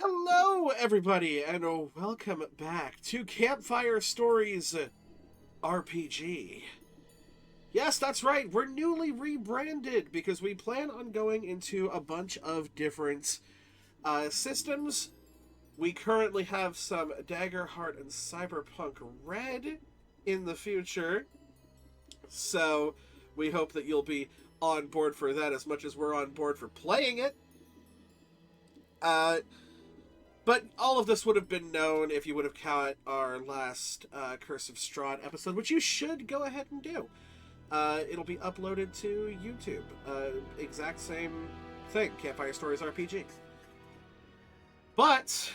Hello, everybody, and welcome back to Campfire Stories RPG. Yes, that's right, we're newly rebranded because we plan on going into a bunch of different systems. We currently have some Daggerheart and Cyberpunk Red in the future, so we hope that you'll be on board for that as much as we're on board for playing it. Uh, But all of this would have been known if you would have caught our last Curse of Strahd episode, which you should go ahead and do. It'll be uploaded to YouTube. Exact same thing, Campfire Stories RPG. But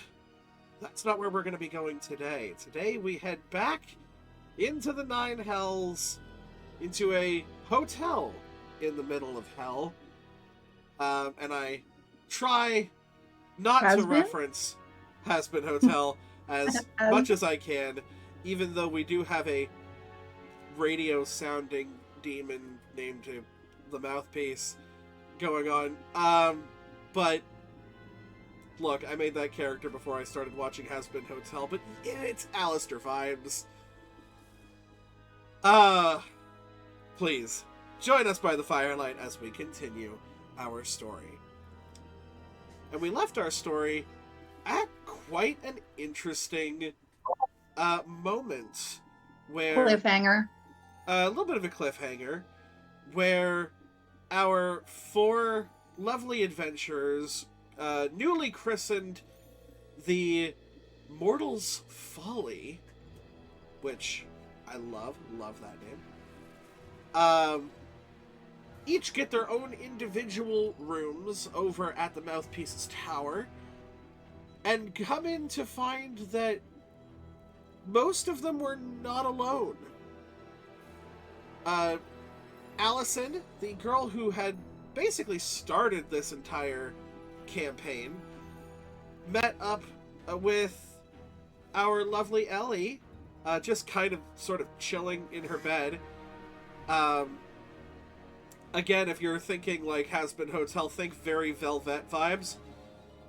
that's not where we're going to be going today. Today we head back into the Nine Hells, into a hotel in the middle of hell. And I try not to Has been? reference Has Been Hotel as much as I can, even though we do have a radio sounding demon named the Mouthpiece going on. But look, I made that character before I started watching Has Been Hotel, but it's Alistair vibes. Please join us by the firelight as we continue our story. And we left our story at quite an interesting moment where Cliffhanger. a little bit of a cliffhanger where our four lovely adventurers, newly christened the Mortal's Folly, which I love that name, each get their own individual rooms over at the Mouthpiece's tower, and come in to find that most of them were not alone. Allison, the girl who had basically started this entire campaign, met up with our lovely Ellie, just kind of sort of chilling in her bed. Again, if you're thinking like Has Been Hotel, think very Velvet vibes.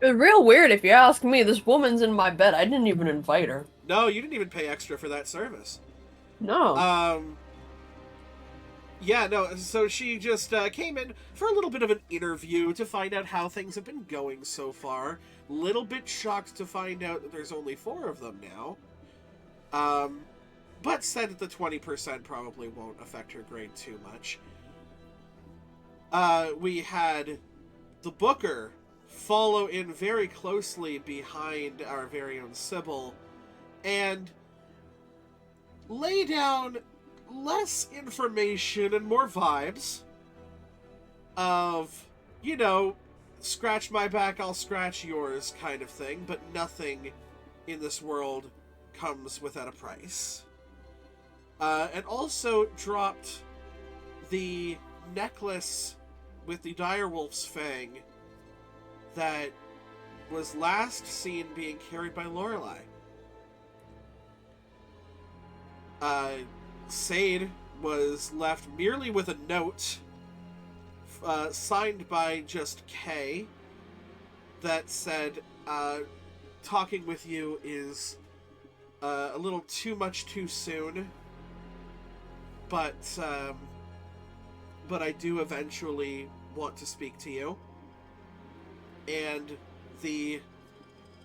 It's real weird if you ask me. This woman's in my bed. I didn't even invite her. No, you didn't even pay extra for that service. No. Yeah, no, so she just came in for a little bit of an interview to find out how things have been going so far. Little bit shocked to find out that there's only 4 of them now. But said that the 20% probably won't affect her grade too much. We had the Booker follow in very closely behind our very own Sybil and lay down less information and more vibes of, you know, scratch my back, I'll scratch yours kind of thing, but nothing in this world comes without a price. And also dropped the necklace with the direwolf's fang that was last seen being carried by Lorelei. Sade was left merely with a note signed by just Kay that said, talking with you is a little too much too soon, but I do eventually want to speak to you. And the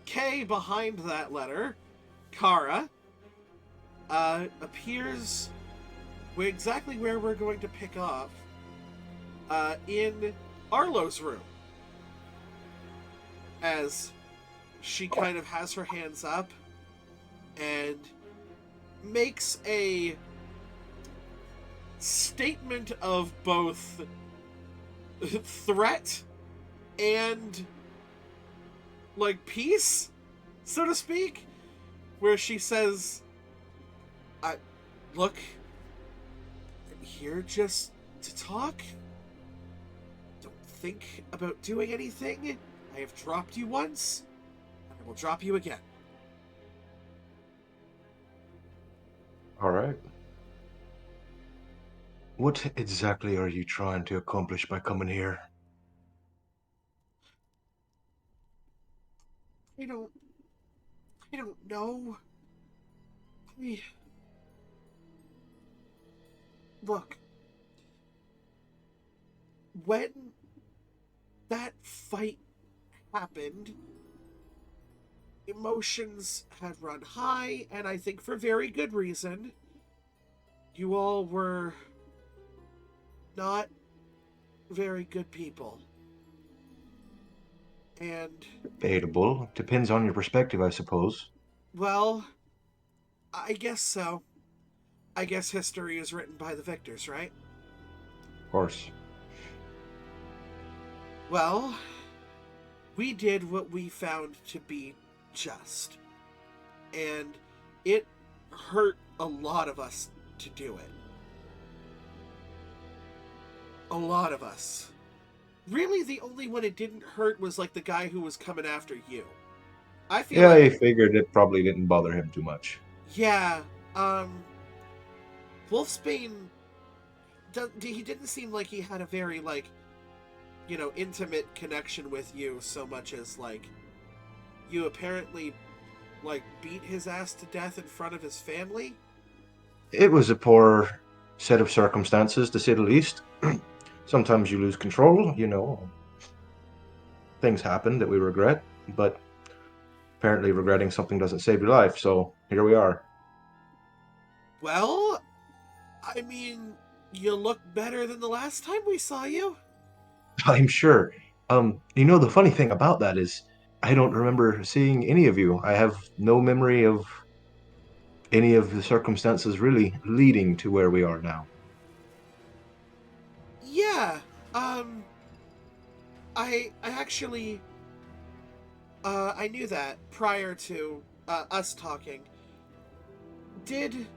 K behind that letter, Kara, appears exactly where we're going to pick up, in Arlo's room. As she kind of has her hands up and makes a statement of both threat and like peace, so to speak, where she says, look, I'm here just to talk. Don't think about doing anything. I have dropped you once, and I will drop you again. Alright. What exactly are you trying to accomplish by coming here? I don't... I don't know. I... Look. When that fight happened, emotions had run high, and I think for very good reason. You all were not very good people. And, Debatable. Depends on your perspective, I suppose. well, I guess so. I guess history is written by the victors, right? Of course. Well, we did what we found to be just. And it hurt a lot of us to do it. A lot of us. Really, the only one it didn't hurt was like the guy who was coming after you. I feel Yeah, like, I figured it probably didn't bother him too much. yeah, Wolfsbane, he didn't seem like he had a very, like, intimate connection with you so much as, like, you apparently, like, beat his ass to death in front of his family? It was a poor set of circumstances, to say the least. Sometimes you lose control, Things happen that we regret, but apparently regretting something doesn't save your life, so here we are. Well, I mean, you look better than the last time we saw you. I'm sure. The funny thing about that is I don't remember seeing any of you. I have no memory of any of the circumstances really leading to where we are now. Yeah, um, I actually, I knew that prior to, us talking. Did,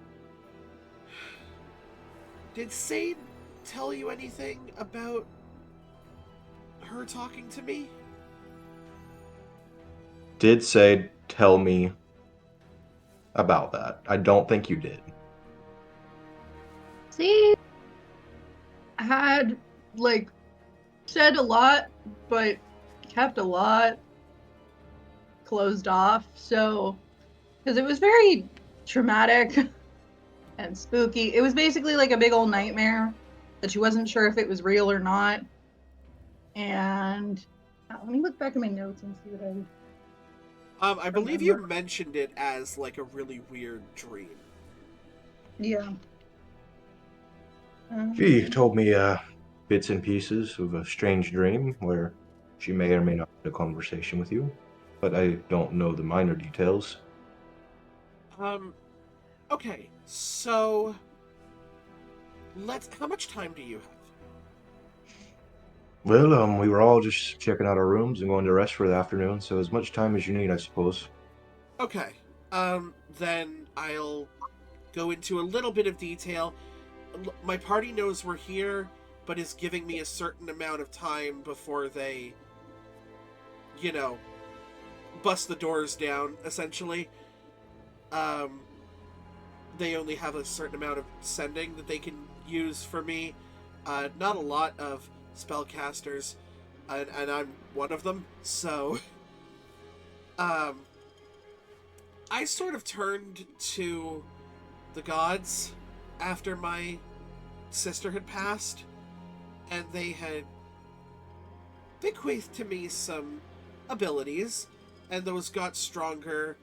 did Sade tell you anything about her talking to me? Did say tell me about that. I don't think you did. See, had like said a lot, but kept a lot closed off. So, because it was very traumatic and spooky. It was basically like a big old nightmare that she wasn't sure if it was real or not. And let me look back at my notes and see what I believe you remember. mentioned it as, like, a really weird dream. Yeah. She told me bits and pieces of a strange dream where she may or may not have a conversation with you, but I don't know the minor details. Um, okay, so, how much time do you have? Well, we were all just checking out our rooms and going to rest for the afternoon, so as much time as you need, I suppose. Okay, then I'll go into a little bit of detail. My party knows we're here, but is giving me a certain amount of time before they, you know, bust the doors down, essentially. Um, they only have a certain amount of sending that they can use for me. Not a lot of spellcasters, and I'm one of them, so... Um, I sort of turned to the gods after my sister had passed, and they had bequeathed to me some abilities, and those got stronger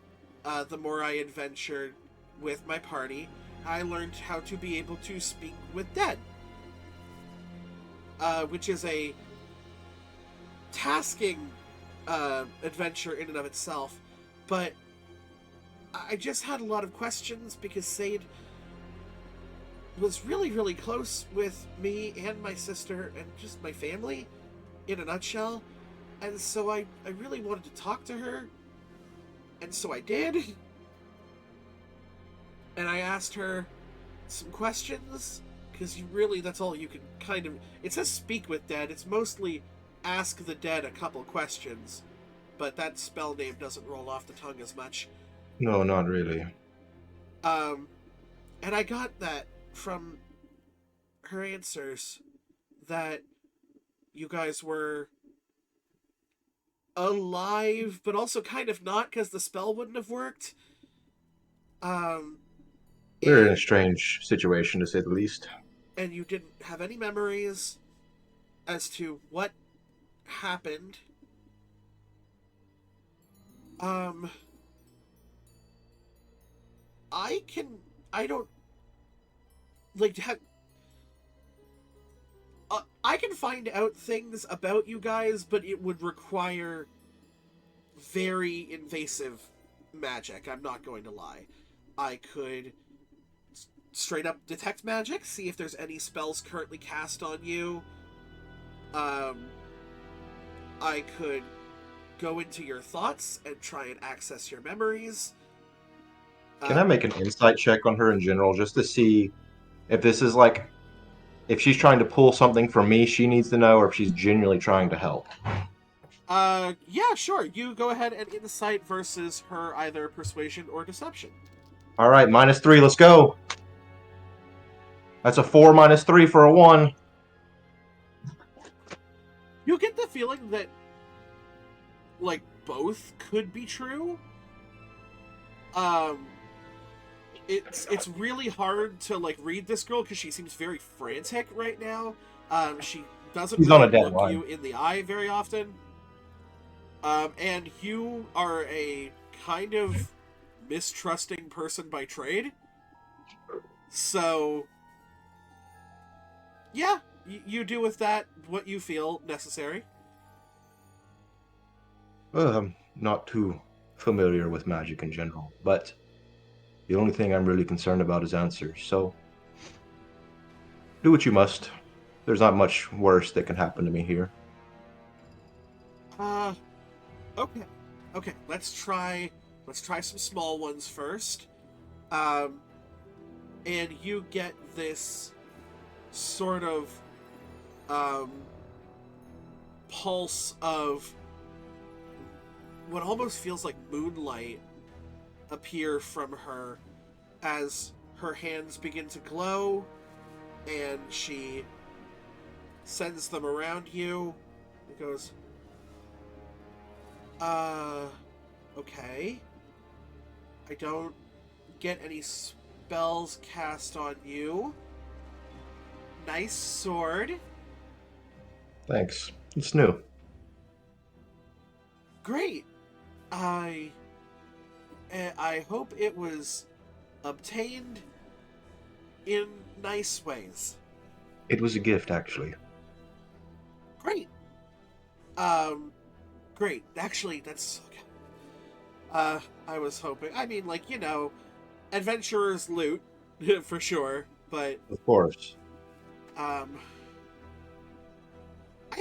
the more I adventured with my party. I learned how to be able to speak with dead, which is a tasking adventure in and of itself, but I just had a lot of questions because Sade was really, really close with me and my sister and just my family in a nutshell. And so I really wanted to talk to her. And so I did. And I asked her some questions because that's all you can kind of... It says speak with dead. It's mostly ask the dead a couple questions. But that spell name doesn't roll off the tongue as much. No, not really. And I got that from her answers that you guys were alive, but also kind of not because the spell wouldn't have worked. Um, We're in a and strange situation, to say the least. and you didn't have any memories as to what happened. Um, I don't like I can find out things about you guys, but it would require very invasive magic. I'm not going to lie. I could straight up detect magic, see if there's any spells currently cast on you. I could go into your thoughts and try and access your memories. Can I make an insight check on her in general, just to see if this is like, if she's trying to pull something from me she needs to know, or if she's genuinely trying to help? Yeah, sure. You go ahead and insight versus her either persuasion or deception. All right, -3. Let's go. That's a 4 -3 for a 1. You get the feeling that, like, both could be true. It's really hard to, like, read this girl because she seems very frantic right now. She doesn't She's on really a look deadline. you in the eye very often. And you are a kind of mistrusting person by trade. So, yeah, you do with that what you feel necessary. Well, I'm not too familiar with magic in general, but the only thing I'm really concerned about is answers. So, do what you must. There's not much worse that can happen to me here. Okay. Okay, let's try some small ones first. And you get this sort of pulse of what almost feels like moonlight appear from her as her hands begin to glow and she sends them around you and goes, okay. I don't get any spells cast on you. Nice sword. Thanks. It's new. Great. I hope it was obtained in nice ways. It was a gift, actually. Great. Great. Actually, that's okay. I was hoping. I mean, like, you know, adventurers loot for sure, but Of course. I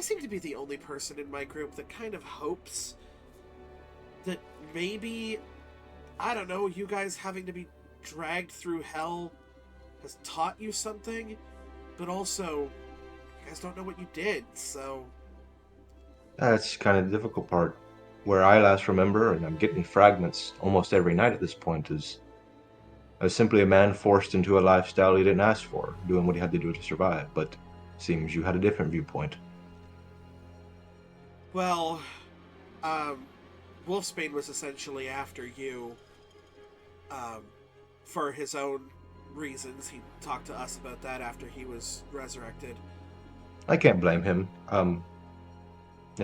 seem to be the only person in my group that kind of hopes that maybe, I don't know, you guys having to be dragged through hell has taught you something, but also, you guys don't know what you did, so... That's kind of the difficult part. Where I last remember, and I'm getting fragments almost every night at this point, is I was simply a man forced into a lifestyle he didn't ask for, doing what he had to do to survive, but seems you had a different viewpoint. Well, Wolfsbane was essentially after you, for his own reasons. He talked to us about that after he was resurrected. I can't blame him. Yeah,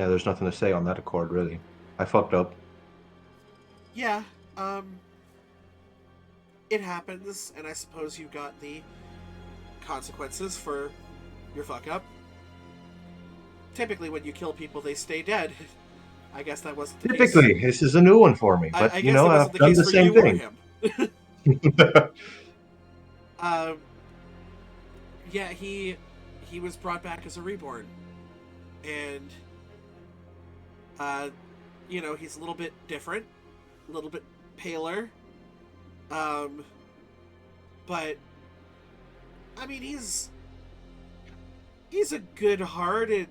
there's nothing to say on that accord, really. I fucked up. Yeah, it happens, and I suppose you got the consequences for your fuck up. Typically, when you kill people, they stay dead. I guess that wasn't the case. Typically, this is a new one for me, but I you guess know, it I've wasn't the done case the for same you or thing. him. Yeah, he was brought back as a reborn, and you know, he's a little bit different, a little bit paler, but I mean, he's a good-hearted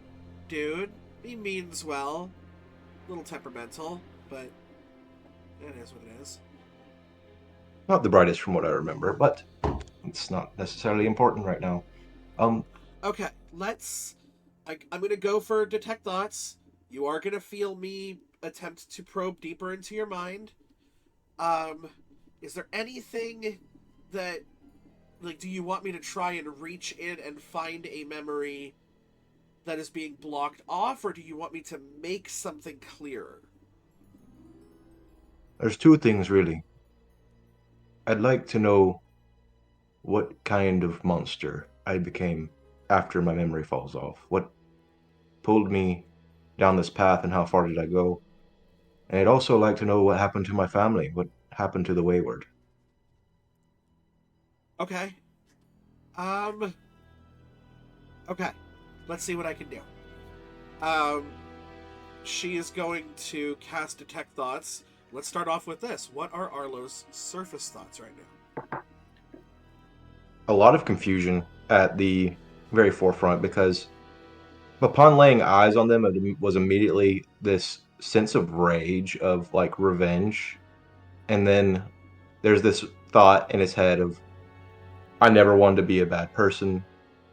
dude. He means well, a little temperamental, but it is what it is. Not the brightest from what I remember, but it's not necessarily important right now. Okay, let's... I'm gonna go for Detect Thoughts. You are gonna feel me attempt to probe deeper into your mind. Is there anything that, like, do you want me to try and reach in and find a memory that is being blocked off, or do you want me to make something clearer? There's two things, really. I'd like to know what kind of monster I became after my memory falls off. What pulled me down this path and how far did I go? And I'd also like to know what happened to my family, what happened to the Wayward. Okay. Okay. Let's see what I can do. She is going to cast Detect Thoughts. Let's start off with this. What are Arlo's surface thoughts right now? A lot of confusion at the very forefront because upon laying eyes on them, it was immediately this sense of rage, of like revenge. And then there's this thought in his head of, I never wanted to be a bad person.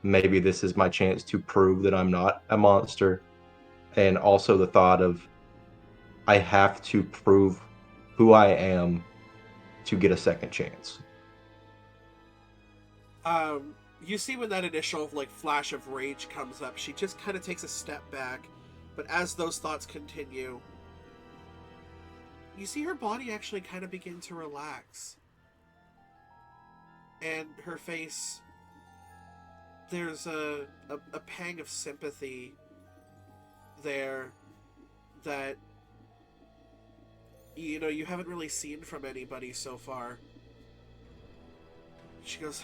Maybe this is my chance to prove that I'm not a monster. And also the thought of, I have to prove who I am to get a second chance. You see when that initial, like, flash of rage comes up, she just kind of takes a step back. But as those thoughts continue, you see her body actually kind of begin to relax. And her face, there's a pang of sympathy there that, you know, you haven't really seen from anybody so far. She goes,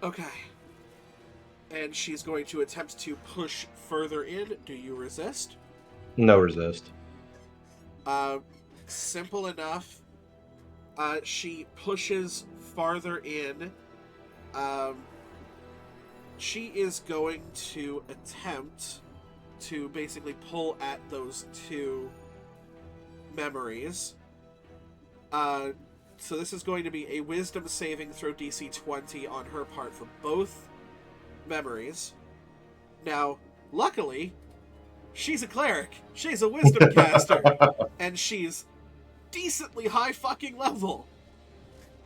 okay. And she's going to attempt to push further in. Do you resist? No resist. Simple enough. She pushes farther in. She is going to attempt to basically pull at those two memories. So this is going to be a wisdom saving throw DC 20 on her part for both memories. Now, luckily, she's a cleric. She's a wisdom caster. And she's decently high fucking level.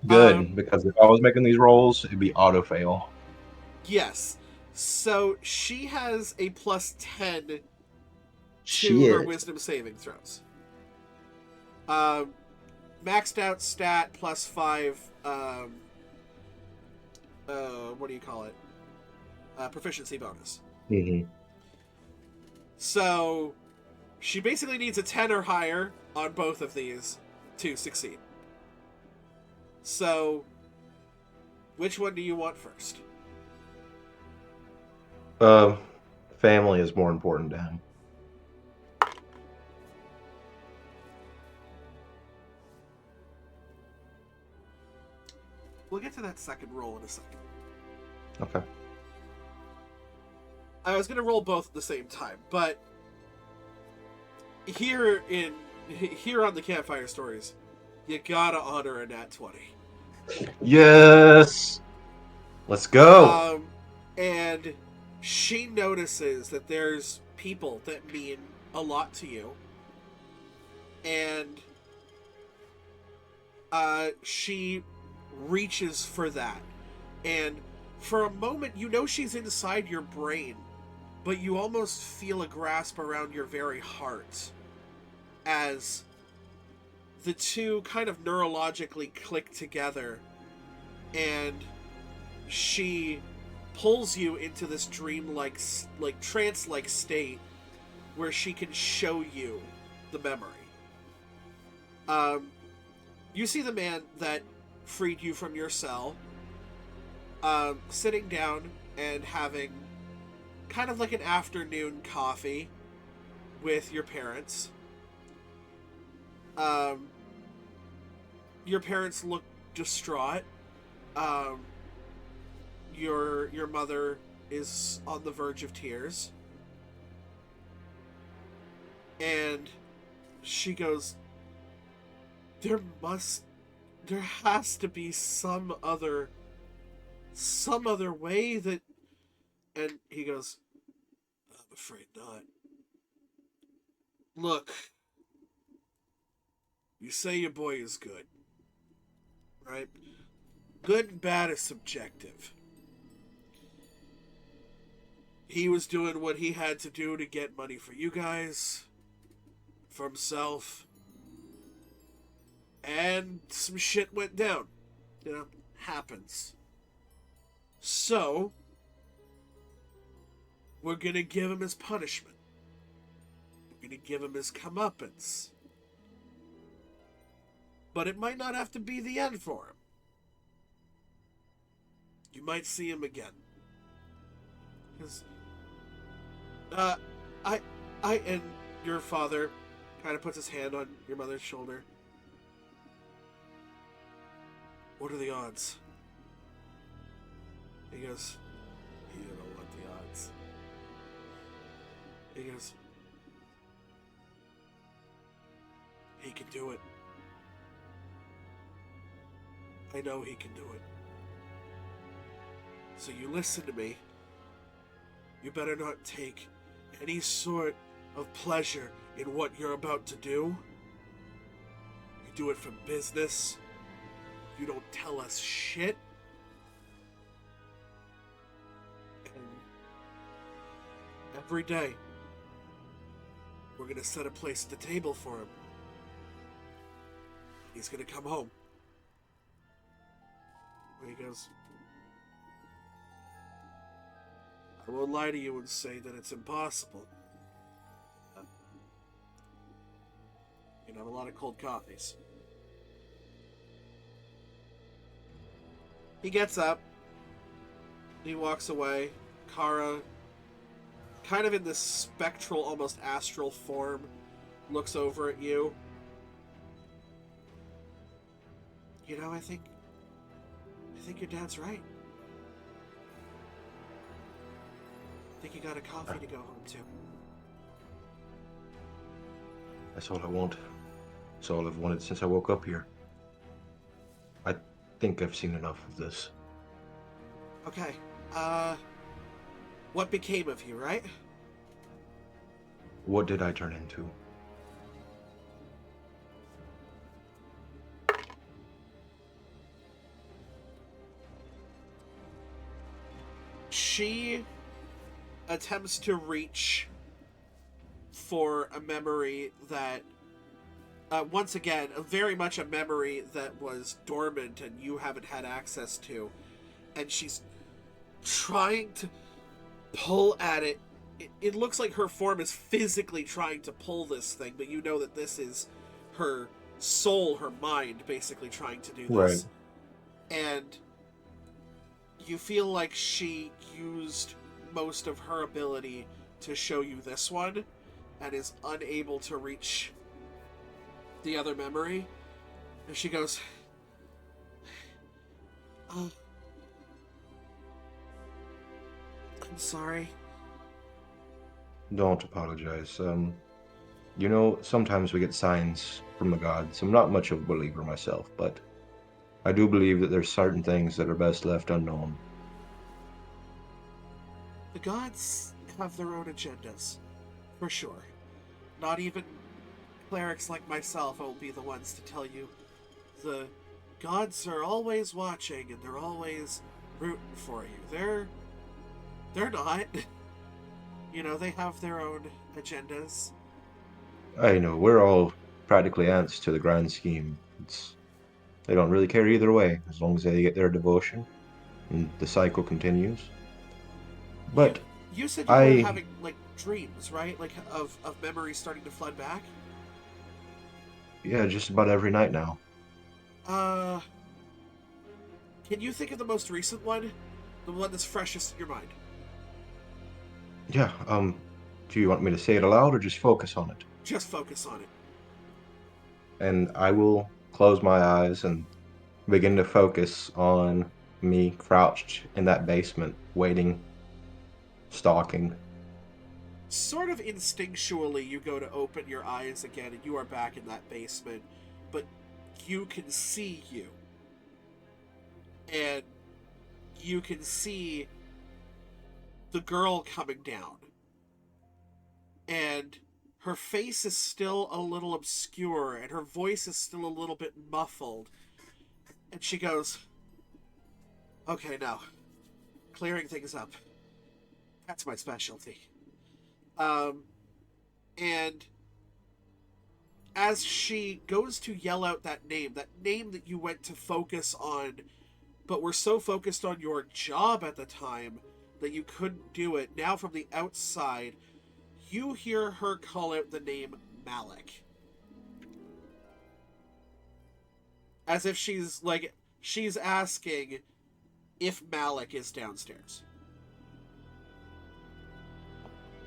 Good, because if I was making these rolls, it'd be auto fail. Yes. So she has a plus 10 to Shit. her wisdom saving throws. Maxed out stat plus 5, what do you call it? Proficiency bonus. Mm-hmm. So she basically needs a 10 or higher on both of these to succeed. So which one do you want first? Family is more important to him. We'll get to that second roll in a second. Okay. I was going to roll both at the same time, but here on the Campfire Stories, you gotta honor a nat 20. Yes! Let's go! And she notices that there's people that mean a lot to you. And she reaches for that. And for a moment, you know she's inside your brain, but you almost feel a grasp around your very heart as the two kind of neurologically click together, and she pulls you into this dream-like, like trance-like state where she can show you the memory. You see the man that freed you from your cell, sitting down and having kind of like an afternoon coffee with your parents. Your parents look distraught. Your mother is on the verge of tears. And she goes, there has to be some other way that... And he goes, I'm afraid not. Look, you say your boy is good, right? Good and bad is subjective. He was doing what he had to do to get money for you guys, for himself, and some shit went down. You know, happens. So, we're gonna give him his punishment. We're gonna give him his comeuppance. But it might not have to be the end for him. You might see him again. Because, and your father kind of puts his hand on your mother's shoulder. What are the odds? He goes, you don't want the odds. He goes, he can do it. I know he can do it. So you listen to me. You better not take any sort of pleasure in what you're about to do. You do it for business. You don't tell us shit. And every day, we're gonna set a place at the table for him. He's gonna come home. And he goes, I won't lie to you and say that it's impossible. You have a lot of cold coffees. He gets up. He walks away. Kara, kind of in this spectral, almost astral form, looks over at you. You know, I think your dad's right. I think you got a coffee to go home to. That's all I want. That's all I've wanted since I woke up here. I think I've seen enough of this. Okay, what became of you, right? What did I turn into? She attempts to reach for a memory that, once again, very much a memory that was dormant and you haven't had access to. And she's trying to pull at it. It looks like her form is physically trying to pull this thing, but you know that this is her soul, her mind, basically trying to do this. Right. And you feel like she used most of her ability to show you this one and is unable to reach the other memory. And she goes, I'm sorry. Don't apologize. You know, sometimes we get signs from the gods. I'm not much of a believer myself, but I do believe that there's certain things that are best left unknown. The gods have their own agendas, for sure. Not even clerics like myself will be the ones to tell you. The gods are always watching and they're always rooting for you. They're not. You know, they have their own agendas. I know, we're all practically ants to the grand scheme. They don't really care either way, as long as they get their devotion, and the cycle continues. But you said you were having, like, dreams, right? Like, of memories starting to flood back? Yeah, just about every night now. Can you think of the most recent one? The one that's freshest in your mind? Yeah, do you want me to say it aloud or just focus on it? Just focus on it. And I will close my eyes and begin to focus on me crouched in that basement, waiting, stalking. Sort of instinctually, you go to open your eyes again, and you are back in that basement, but you can see you. And you can see the girl coming down. And her face is still a little obscure, and her voice is still a little bit muffled. And she goes, "Okay, now, clearing things up. That's my specialty." And as she goes to yell out that name that you went to focus on, but were so focused on your job at the time that you couldn't do it, now from the outside, you hear her call out the name Malik. As if she's asking if Malik is downstairs.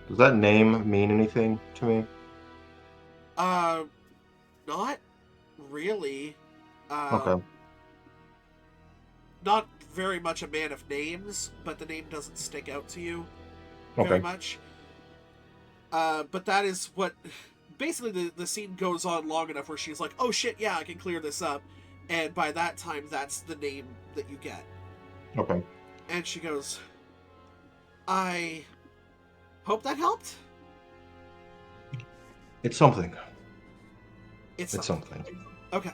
Does that name mean anything to me? Not really. Okay. Not very much a man of names, but the name doesn't stick out to you very much. But that is what... Basically, the scene goes on long enough where she's like, "Oh shit, yeah, I can clear this up." And by that time, that's the name that you get. Okay. And she goes, "I hope that helped." It's something. It's It's something. Okay.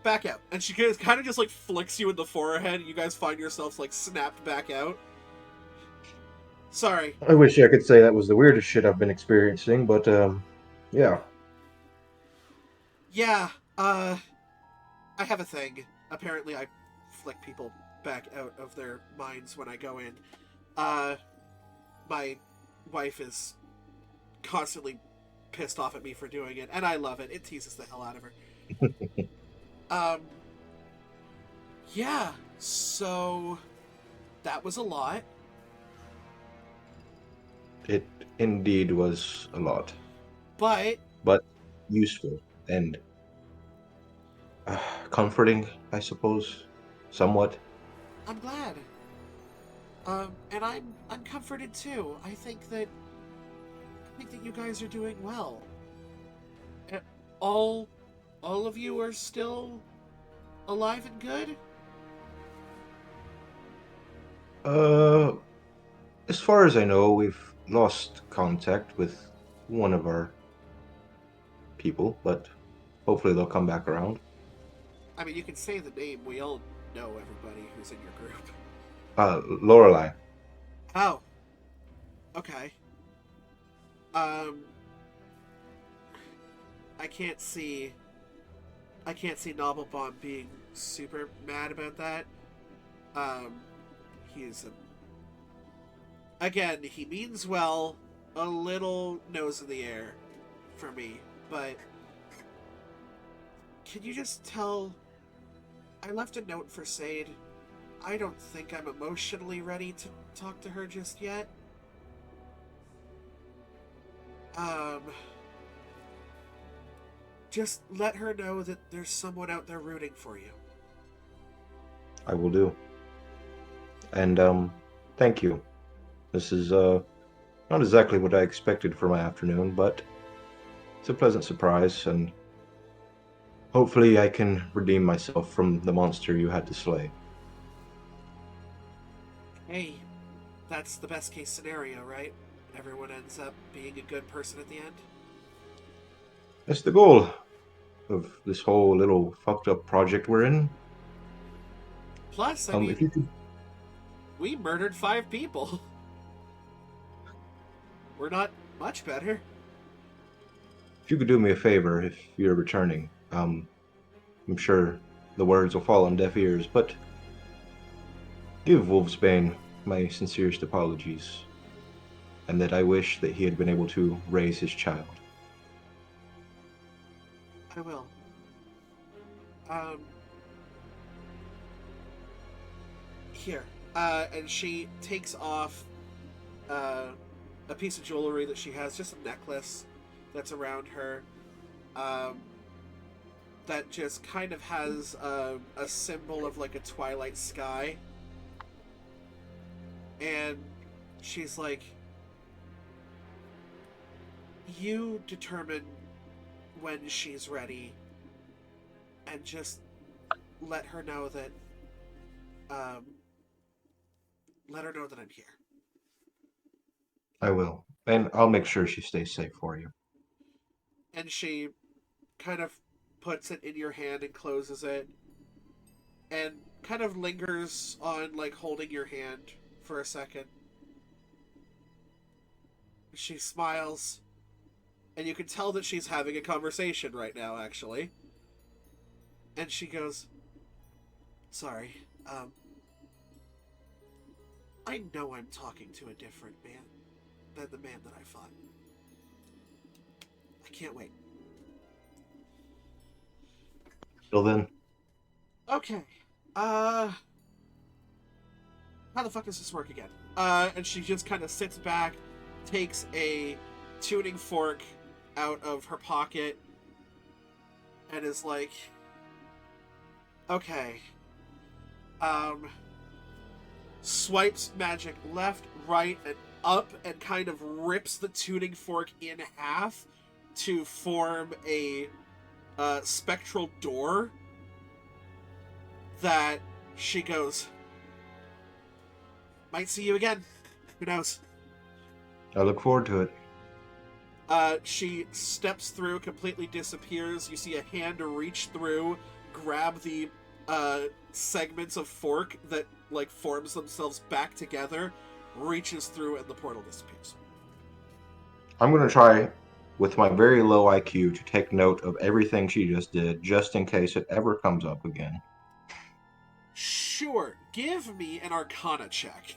Back out. And she kind of just like flicks you in the forehead, and you guys find yourselves like snapped back out. Sorry. I wish I could say that was the weirdest shit I've been experiencing, but yeah. Yeah, I have a thing. Apparently I flick people back out of their minds when I go in. My wife is constantly pissed off at me for doing it, and I love it. It teases the hell out of her. Yeah, so that was a lot. It indeed was a lot. But Useful and comforting, I suppose, somewhat. I'm glad. And I'm comforted too. I think that you guys are doing well. All of you are still alive and good? As far as I know, we've lost contact with one of our people, but hopefully they'll come back around. I mean, you can say the name. We all know everybody who's in your group. Lorelei. Oh. Okay. I can't see Nobblebomb being super mad about that. Again, he means well, a little nose in the air for me, but can you just tell... I left a note for Sade. I don't think I'm emotionally ready to talk to her just yet. Just let her know that there's someone out there rooting for you. I will do. And thank you. This is not exactly what I expected for my afternoon, but it's a pleasant surprise, and hopefully I can redeem myself from the monster you had to slay. Hey, that's the best case scenario, right? Everyone ends up being a good person at the end. That's the goal of this whole little fucked up project we're in. Plus, I mean, If you could, we murdered 5 people. We're not much better. if you could do me a favor, if you're returning, I'm sure the words will fall on deaf ears, but give Wolfsbane my sincerest apologies, and that I wish that he had been able to raise his child. I will. Here. And she takes off a piece of jewelry that she has, just a necklace that's around her, that just kind of has a symbol of like a twilight sky. And she's like, you determine when she's ready, and just let her know that I'm here. I will. And I'll make sure she stays safe for you. And she kind of puts it in your hand and closes it, and kind of lingers on, like, holding your hand for a second. She smiles, and you can tell that she's having a conversation right now, actually. And she goes, "Sorry, I know I'm talking to a different man than the man that I fought. I can't wait." Till then, Okay. How the fuck does this work again? And she just kind of sits back, takes a tuning fork out of her pocket, and is like, okay. Swipes magic left, right, and up, and kind of rips the tuning fork in half to form a spectral door that she goes, "Might see you again. Who knows?" I look forward to it. She steps through, completely disappears. You see a hand reach through, grab the segments of fork that, like, forms themselves back together, reaches through, and the portal disappears. I'm going to try, with my very low IQ, to take note of everything she just did, just in case it ever comes up again. Sure, give me an Arcana check.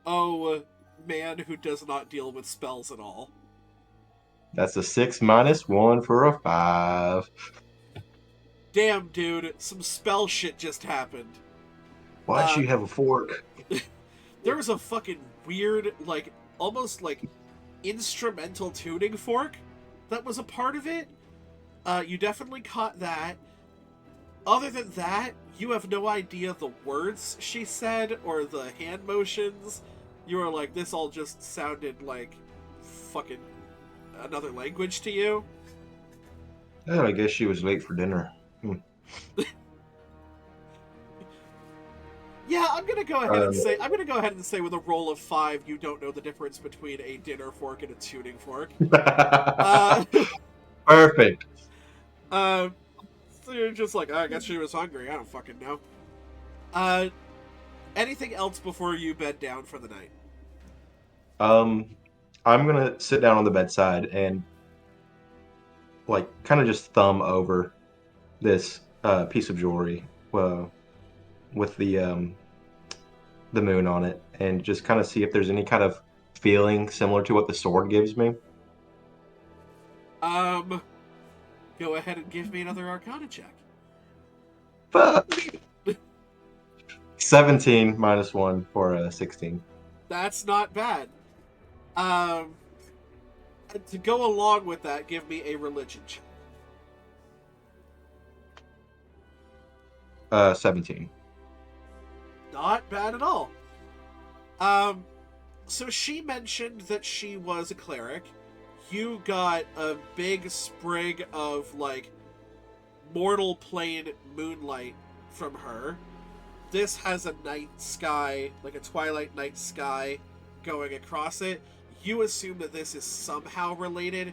Oh, man who does not deal with spells at all. That's a 6 minus 1 for a 5. Damn, dude, some spell shit just happened. Why'd she have a fork? There was a fucking weird, like, almost like instrumental tuning fork that was a part of it. You definitely caught that. Other than that, you have no idea the words she said or the hand motions. You were like, this all just sounded like fucking another language to you. Oh, I guess she was late for dinner. Yeah, I'm gonna go ahead and say with a roll of 5, you don't know the difference between a dinner fork and a tuning fork. Perfect. So you're just like, oh, I guess she was hungry. I don't fucking know. Anything else before you bed down for the night? I'm gonna sit down on the bedside and, like, kind of just thumb over this piece of jewelry with the moon on it, and just kind of see if there's any kind of feeling similar to what the sword gives me. Go ahead and give me another Arcana check. Fuck. 17 minus 1 for a 16. That's not bad. To go along with that, give me a religion check. 17. Not bad at all. So she mentioned that she was a cleric. You got a big sprig of, like, mortal plane moonlight from her. This has a night sky, like a twilight night sky going across it. You assume that this is somehow related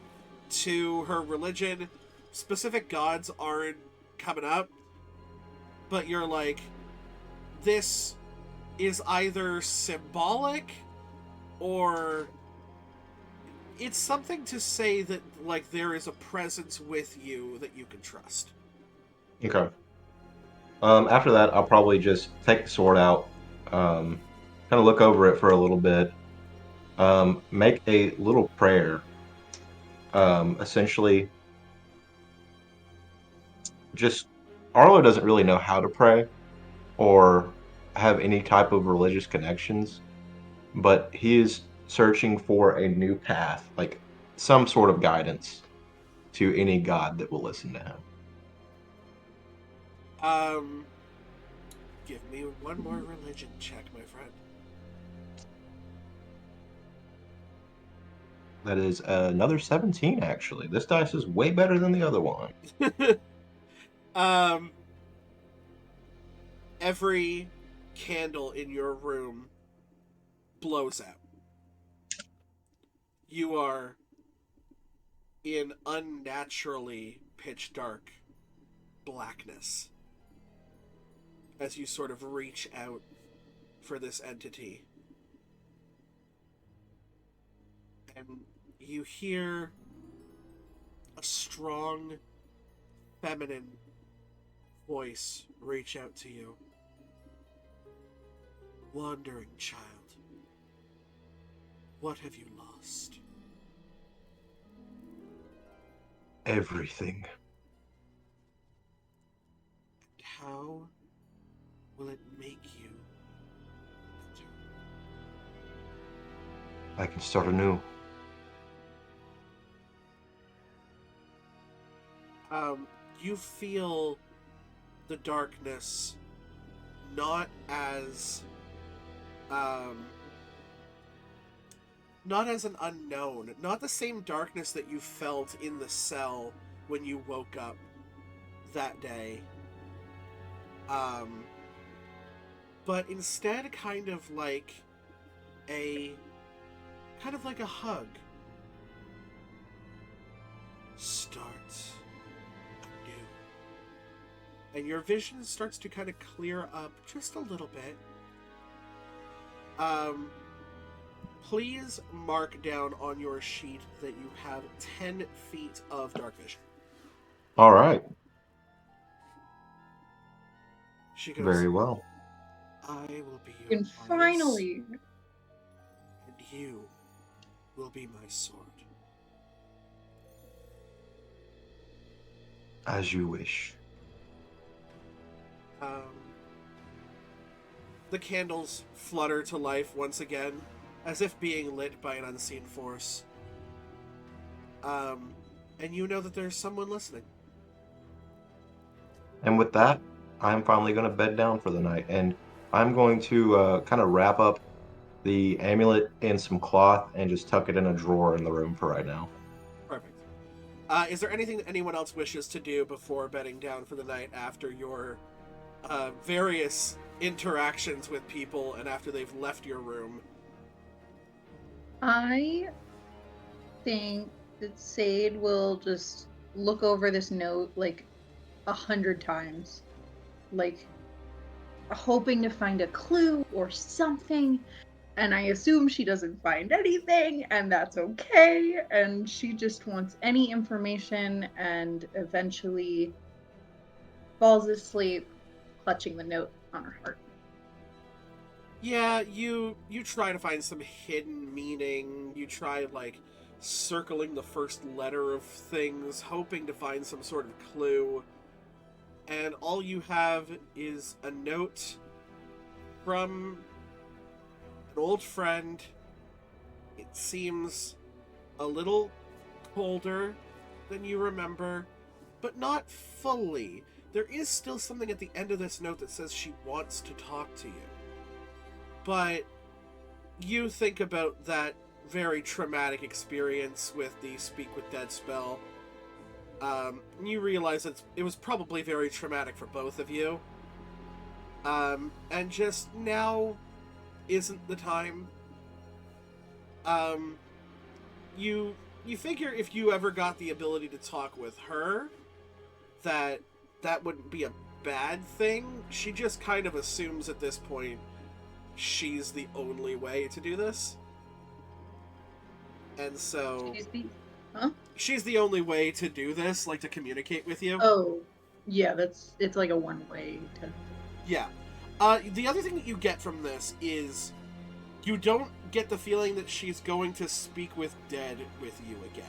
to her religion. Specific gods aren't coming up, but you're like, this is either symbolic or it's something to say that, like, there is a presence with you that you can trust. Okay. After that, I'll probably just take the sword out, kind of look over it for a little bit, make a little prayer. Essentially, just Arlo doesn't really know how to pray or have any type of religious connections, but he is searching for a new path, like some sort of guidance to any god that will listen to him. Give me one more religion check, my friend. That is another 17, actually. This dice is way better than the other one. Every candle in your room blows out. you are in unnaturally pitch dark blackness as you sort of reach out for this entity. And you hear a strong, feminine voice reach out to you. Wandering child, what have you lost? Everything. And how will it make you better? I can start anew. You feel the darkness not as not as an unknown, not the same darkness that you felt in the cell when you woke up that day, but instead kind of like a hug. Start anew. And your vision starts to kind of clear up just a little bit. Please mark down on your sheet that you have 10 feet of dark vision. All right. She goes, Very well. I will be your And eyes, finally, and you will be my sword. As you wish. The candles flutter to life once again, as if being lit by an unseen force. And you know that there's someone listening. And with that, I'm finally going to bed down for the night. And I'm going to kind of wrap up the amulet in some cloth and just tuck it in a drawer in the room for right now. Perfect. Is there anything that anyone else wishes to do before bedding down for the night after your various interactions with people and after they've left your room? I think that Sade will just look over this note like 100 times, like hoping to find a clue or something. And I assume she doesn't find anything, and that's okay. And she just wants any information and eventually falls asleep, clutching the note on her heart. Yeah, you try to find some hidden meaning. You try, like, circling the first letter of things, hoping to find some sort of clue. And all you have is a note from an old friend. It seems a little colder than you remember, but not fully. There is still something at the end of this note that says she wants to talk to you. But you think about that very traumatic experience with the Speak with Dead spell. You realize that it was probably very traumatic for both of you. And just now isn't the time. You figure if you ever got the ability to talk with her, that wouldn't be a bad thing. She just kind of assumes at this point she's the only way to do this. And so she's the only way to do this, like to communicate with you. Oh, yeah, it's like a one-way to... Yeah. The other thing that you get from this is you don't get the feeling that she's going to speak with Dead with you again.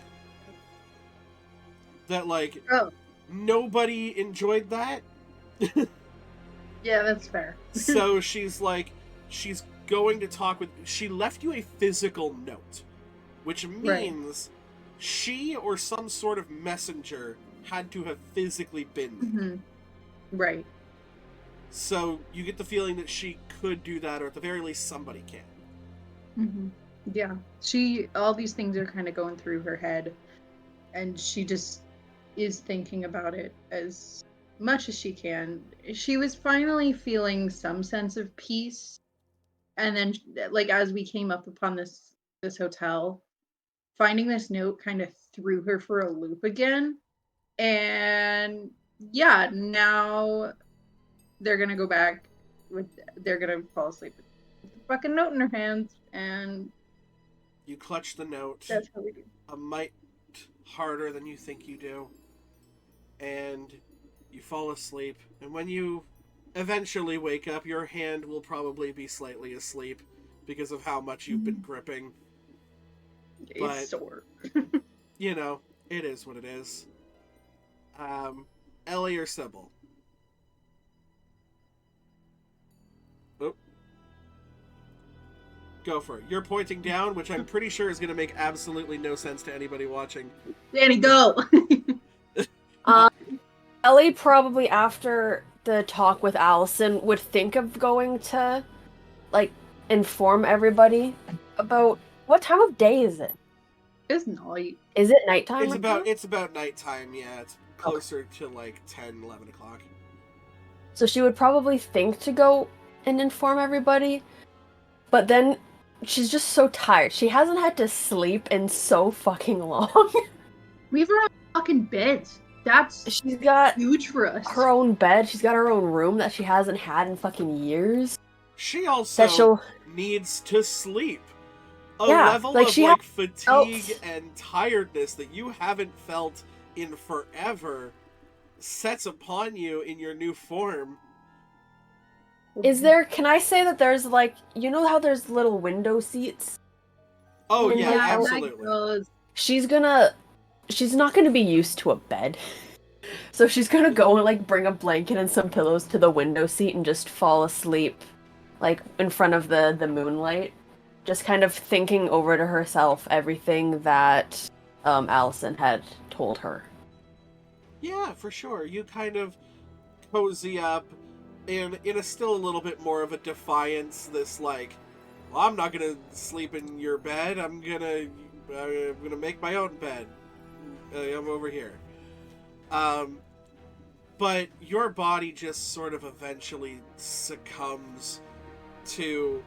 That, like, nobody enjoyed that. Yeah, that's fair. So she's going to talk with... She left you a physical note, which means she or some sort of messenger had to have physically been there. Mm-hmm. Right. So you get the feeling that she could do that, or at the very least somebody can. Mm-hmm. Yeah. All these things are kind of going through her head, and she just is thinking about it as much as she can. She was finally feeling some sense of peace, and then, like, as we came up upon this hotel, finding this note kind of threw her for a loop again. And yeah, now they're gonna go back they're gonna fall asleep with the fucking note in their hands, and You clutch the note that's what we do. a mite harder than you think you do, and you fall asleep. And when you eventually wake up, your hand will probably be slightly asleep because of how much you've been gripping. But- It's sore. You know, it is what it is. Ellie or Sybil? Oh. Go for it. You're pointing down, which I'm pretty sure is going to make absolutely no sense to anybody watching. Danny, go! Ellie probably after the talk with Allison would think of going to, like, inform everybody about what time of day is it? It's night. Is it nighttime? It's right about now? it's about nighttime, yeah. It's closer to like 10, 11 o'clock. So she would probably think to go and inform everybody, but then she's just so tired. She hasn't had to sleep in so fucking long. Leave her on fucking beds. That's She's got huge for us. her own bed. She's got her own room that she hasn't had in fucking years. She That also she'll needs to sleep. A Yeah, level like of she like has fatigue felt- and tiredness that you haven't felt in forever sets upon you in your new form. Is there, can I say that there's like, you know how there's little window seats? Oh And yeah, like, absolutely. She's not gonna be used to a bed. So she's gonna go and like bring a blanket and some pillows to the window seat and just fall asleep, like in front of the moonlight. Just kind of thinking over to herself everything that Allison had told her. Yeah, for sure. You kind of cozy up in a still a little bit more of a defiance, this like, well, I'm not gonna sleep in your bed. I'm gonna make my own bed. I'm over here. But your body just sort of eventually succumbs to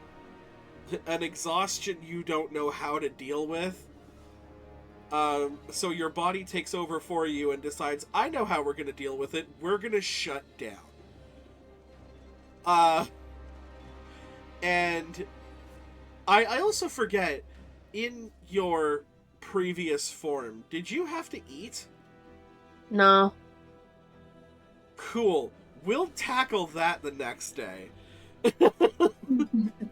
an exhaustion you don't know how to deal with. So your body takes over for you and decides, I know how we're gonna deal with it. We're gonna shut down. And I also forget, in your previous form, did you have to eat? No. Cool. We'll tackle that the next day.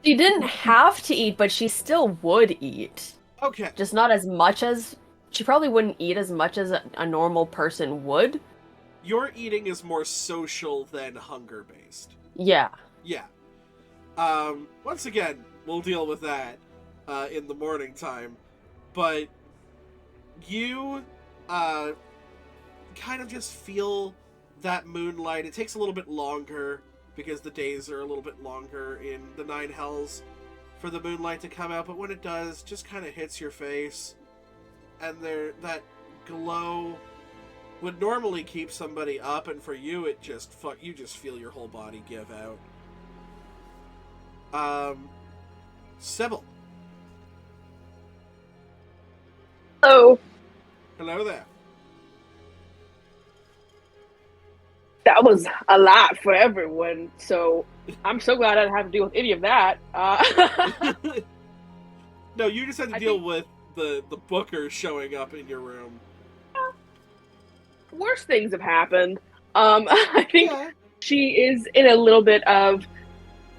She didn't have to eat, but she still would eat. Okay. Just not as much as... She probably wouldn't eat as much as a normal person would. Your eating is more social than hunger-based. Yeah. Yeah. Once again, we'll deal with that in the morning time. But you kind of just feel that moonlight. It takes a little bit longer because the days are a little bit longer in the Nine Hells for the moonlight to come out, but when it does, just kind of hits your face, and that glow would normally keep somebody up, and for you, it just you just feel your whole body give out. Sybil. Oh, Hello there. that was a lot for everyone. So I'm so glad I didn't have to deal with any of that. No, you just had to I deal think- with the booker showing up in your room. Worse things have happened. I think Yeah. she is in a little bit of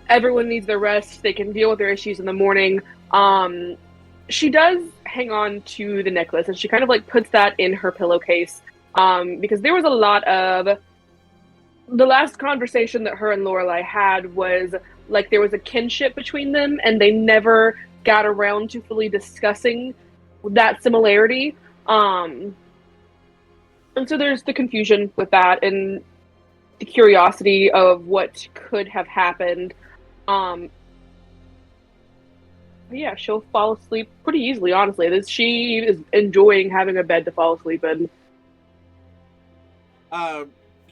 everyone needs their rest. They can deal with their issues in the morning. She does hang on to the necklace, and she kind of like puts that in her pillowcase because there was a lot of the last conversation that her and Lorelai had was like there was a kinship between them, and they never got around to fully discussing that similarity. And so there's the confusion with that and the curiosity of what could have happened. But yeah, she'll fall asleep pretty easily, honestly. She is enjoying having a bed to fall asleep in.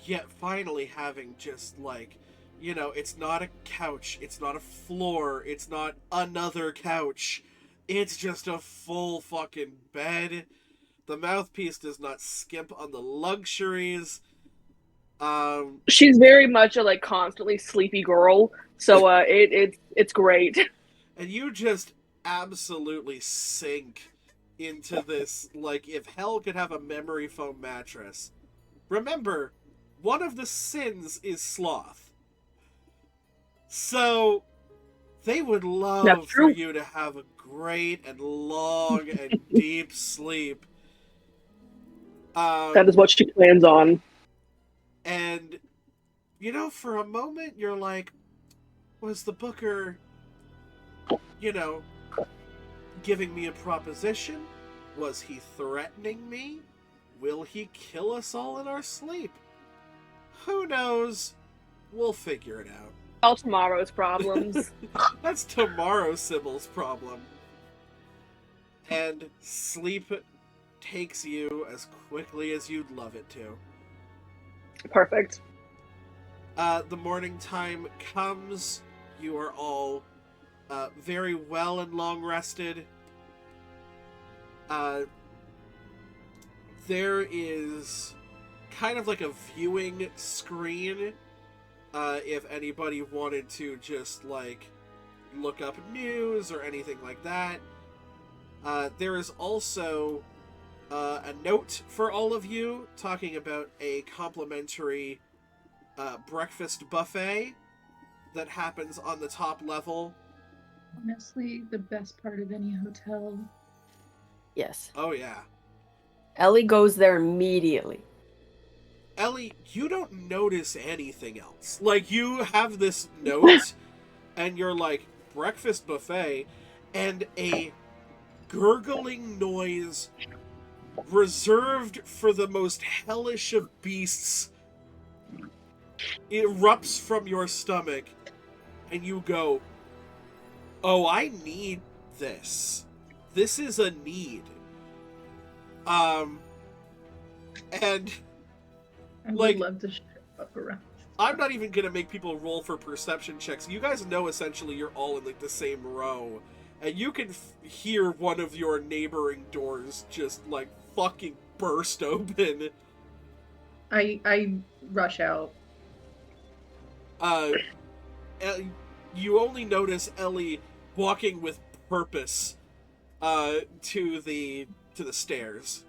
Yet finally having just like, it's not a couch, it's not a floor, it's not another couch. It's just a full fucking bed. The mouthpiece does not skimp on the luxuries. She's very much a like constantly sleepy girl, so it's great. And you just absolutely sink into this, like, if hell could have a memory foam mattress. Remember, one of the sins is sloth. So, they would love That's for true. you to have a great and long and deep sleep. That is what she plans on. And, you know, for a moment, you're like, was the booker, you know, giving me a proposition? Was he threatening me? Will he kill us all in our sleep? Who knows? We'll figure it out. All tomorrow's problems. That's tomorrow Sybil's problem. And sleep takes you as quickly as you'd love it to. Perfect. The morning time comes. You are all very well and long rested. There is kind of like a viewing screen if anybody wanted to just like look up news or anything like that. There is also a note for all of you talking about a complimentary breakfast buffet that happens on the top level. Honestly, the best part of any hotel. Yes. Oh yeah. Ellie goes there immediately. Ellie, you don't notice anything else. Like, you have this note, and you're like, breakfast buffet, and a gurgling noise reserved for the most hellish of beasts erupts from your stomach, and you go, oh, I need this. This is a need. And I would like, love to shut up around. I'm not even gonna make people roll for perception checks. You guys know essentially you're all in like the same row, and you can hear one of your neighboring doors just like fucking burst open. I rush out. You only notice Ellie walking with purpose to the stairs.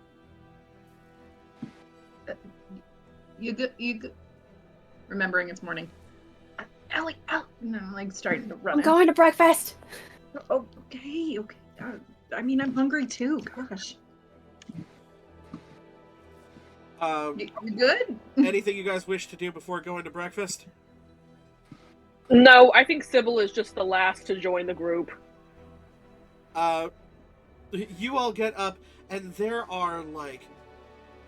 You good? Remembering it's morning. Ellie, no, I'm like starting to run. I'm going to breakfast. Oh, okay. I mean, I'm hungry too. Gosh. You good? Anything you guys wish to do before going to breakfast? No, I think Sybil is just the last to join the group. You all get up, and there are like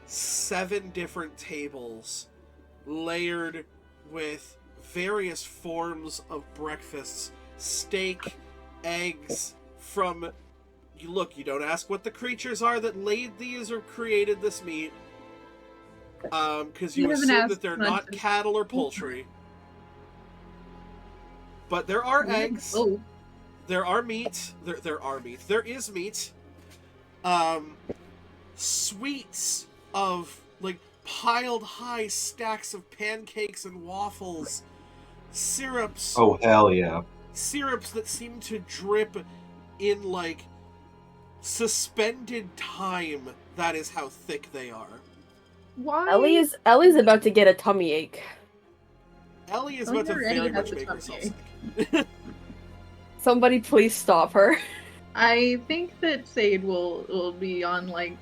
7 different tables layered with various forms of breakfasts, steak, eggs, from... You don't ask what the creatures are that laid these or created this meat, because you haven't assume asked that they're much. not cattle or poultry. But there are eggs. Oh, There are meat. There are meat. There is meat. Sweets of like piled high stacks of pancakes and waffles. Syrups. Oh, hell yeah. Syrups that seem to drip in like suspended time. That is how thick they are. why? Ellie's about to get a tummy ache. Ellie is Oh, about to you already very have much the make tummy herself ache. sick. Somebody please stop her. I think that Sade will be on like,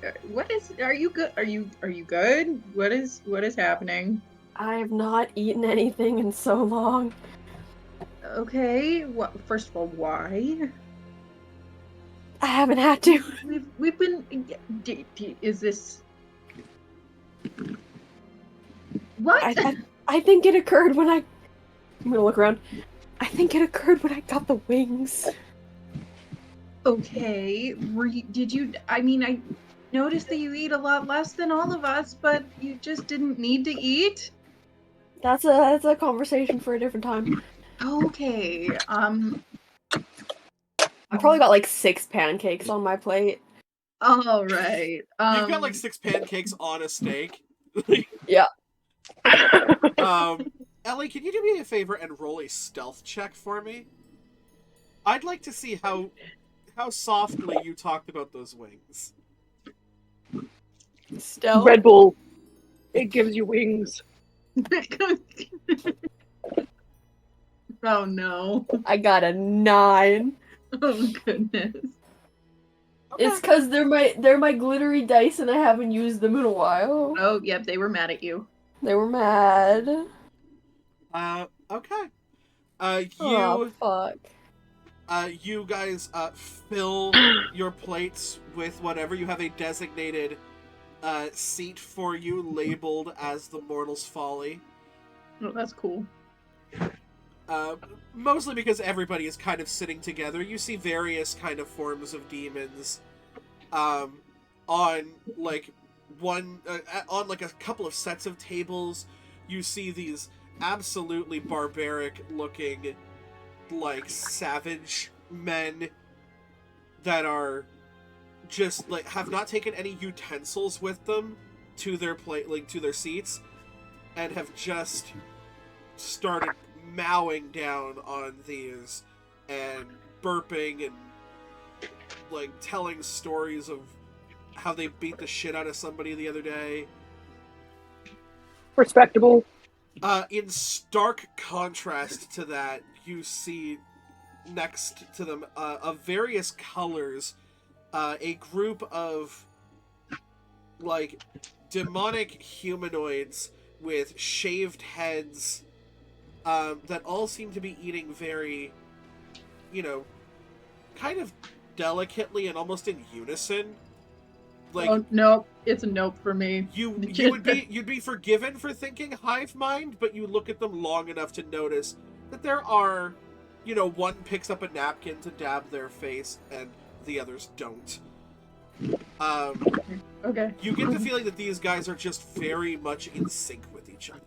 are you good? Are you good? What is happening? I have not eaten anything in so long. Okay, first of all, why? I haven't had to. We've been. Is this what? I think it occurred when I'm gonna look around. I think it occurred when I got the wings. Okay, did you? I mean, I noticed that you eat a lot less than all of us, but you just didn't need to eat. That's a conversation for a different time. Okay. I probably got like 6 pancakes on my plate. All right. You've got like 6 pancakes on a steak. Yeah. Ellie, can you do me a favor and roll a stealth check for me? I'd like to see how softly you talked about those wings. Stealth. Red Bull. It gives you wings. Oh no. I got a 9. Oh goodness. It's because they're my glittery dice and I haven't used them in a while. Oh, yep, they were mad at you. They were mad. Okay. Oh, fuck. You guys fill your plates with whatever. You have a designated seat for you labeled as the Mortal's Folly. Oh, that's cool. Mostly because everybody is kind of sitting together. You see various kind of forms of demons on like on like a couple of sets of tables. You see these absolutely barbaric looking like savage men that are just like have not taken any utensils with them to their plate, like to their seats, and have just started mowing down on these and burping and like telling stories of how they beat the shit out of somebody the other day. Respectable. In stark contrast to that, you see next to them of various colors a group of like demonic humanoids with shaved heads that all seem to be eating very, kind of delicately and almost in unison. Like, oh nope, it's a nope for me. you'd be forgiven for thinking hive mind, but you look at them long enough to notice that there are, one picks up a napkin to dab their face and the others don't. Okay. You get the feeling that these guys are just very much in sync with each other.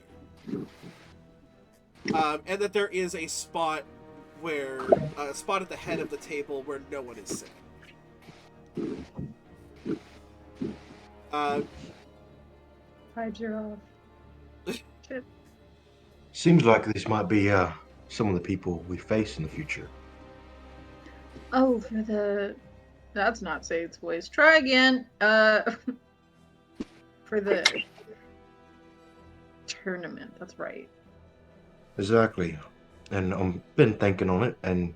And that there is a spot at the head of the table where no one is sitting. Vibes are off. Shit. Seems like this might be some of the people we face in the future. Oh, that's not Sade's voice. Try again. For the tournament. That's right. Exactly. And I've been thinking on it, and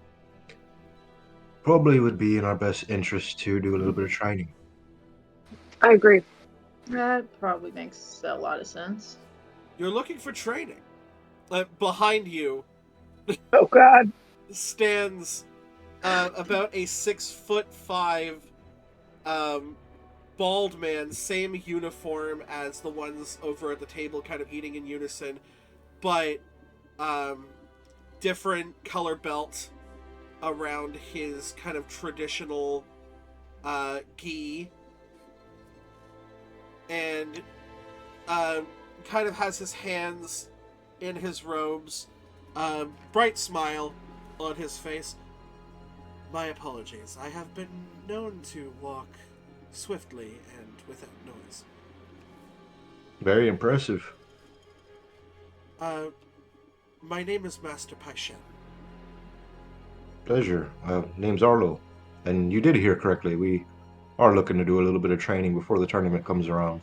probably would be in our best interest to do a little bit of training. I agree. That probably makes a lot of sense. You're looking for training. Behind you Oh God. stands about a 6'5" bald man, same uniform as the ones over at the table, kind of eating in unison, but different color belt around his kind of traditional gi, and kind of has his hands in his robes, bright smile on his face. My apologies. I have been known to walk swiftly and without noise. Very impressive. My name is Master Paishen. Pleasure. Name's Arlo. And you did hear correctly. We are looking to do a little bit of training before the tournament comes around.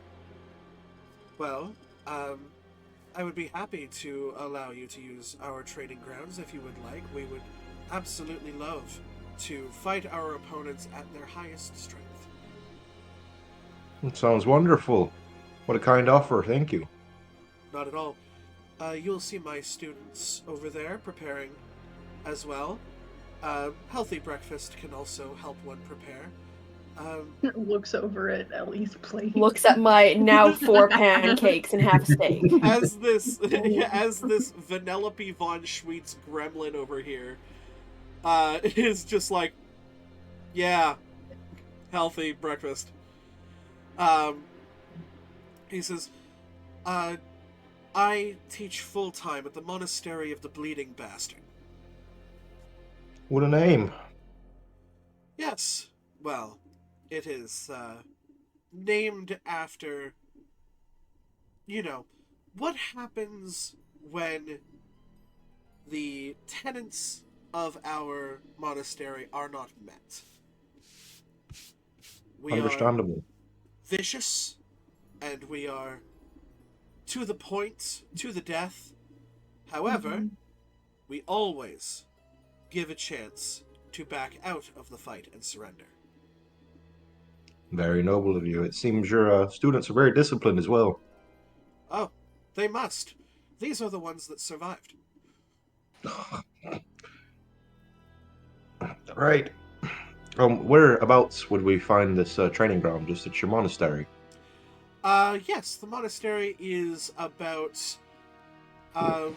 Well, I would be happy to allow you to use our training grounds if you would like. We would absolutely love to fight our opponents at their highest strength. It sounds wonderful. What a kind offer. Thank you. Not at all. You'll see my students over there preparing as well. Healthy breakfast can also help one prepare. Looks over at Ellie's plate. Looks at my now 4 pancakes and half steak. As this Vanellope von Schweetz gremlin over here is just like, yeah, healthy breakfast. He says, I teach full-time at the Monastery of the Bleeding Bastard. What a name. Yes. Well, it is named after, what happens when the tenets of our monastery are not met. We are Understandable. vicious, and we are to the point, to the death. However, Mhm. we always give a chance to back out of the fight and surrender. Very noble of you. It seems your students are very disciplined as well. Oh, they must. These are the ones that survived. Right. Whereabouts would we find this training ground? Just at your monastery? Yes, the monastery is about um,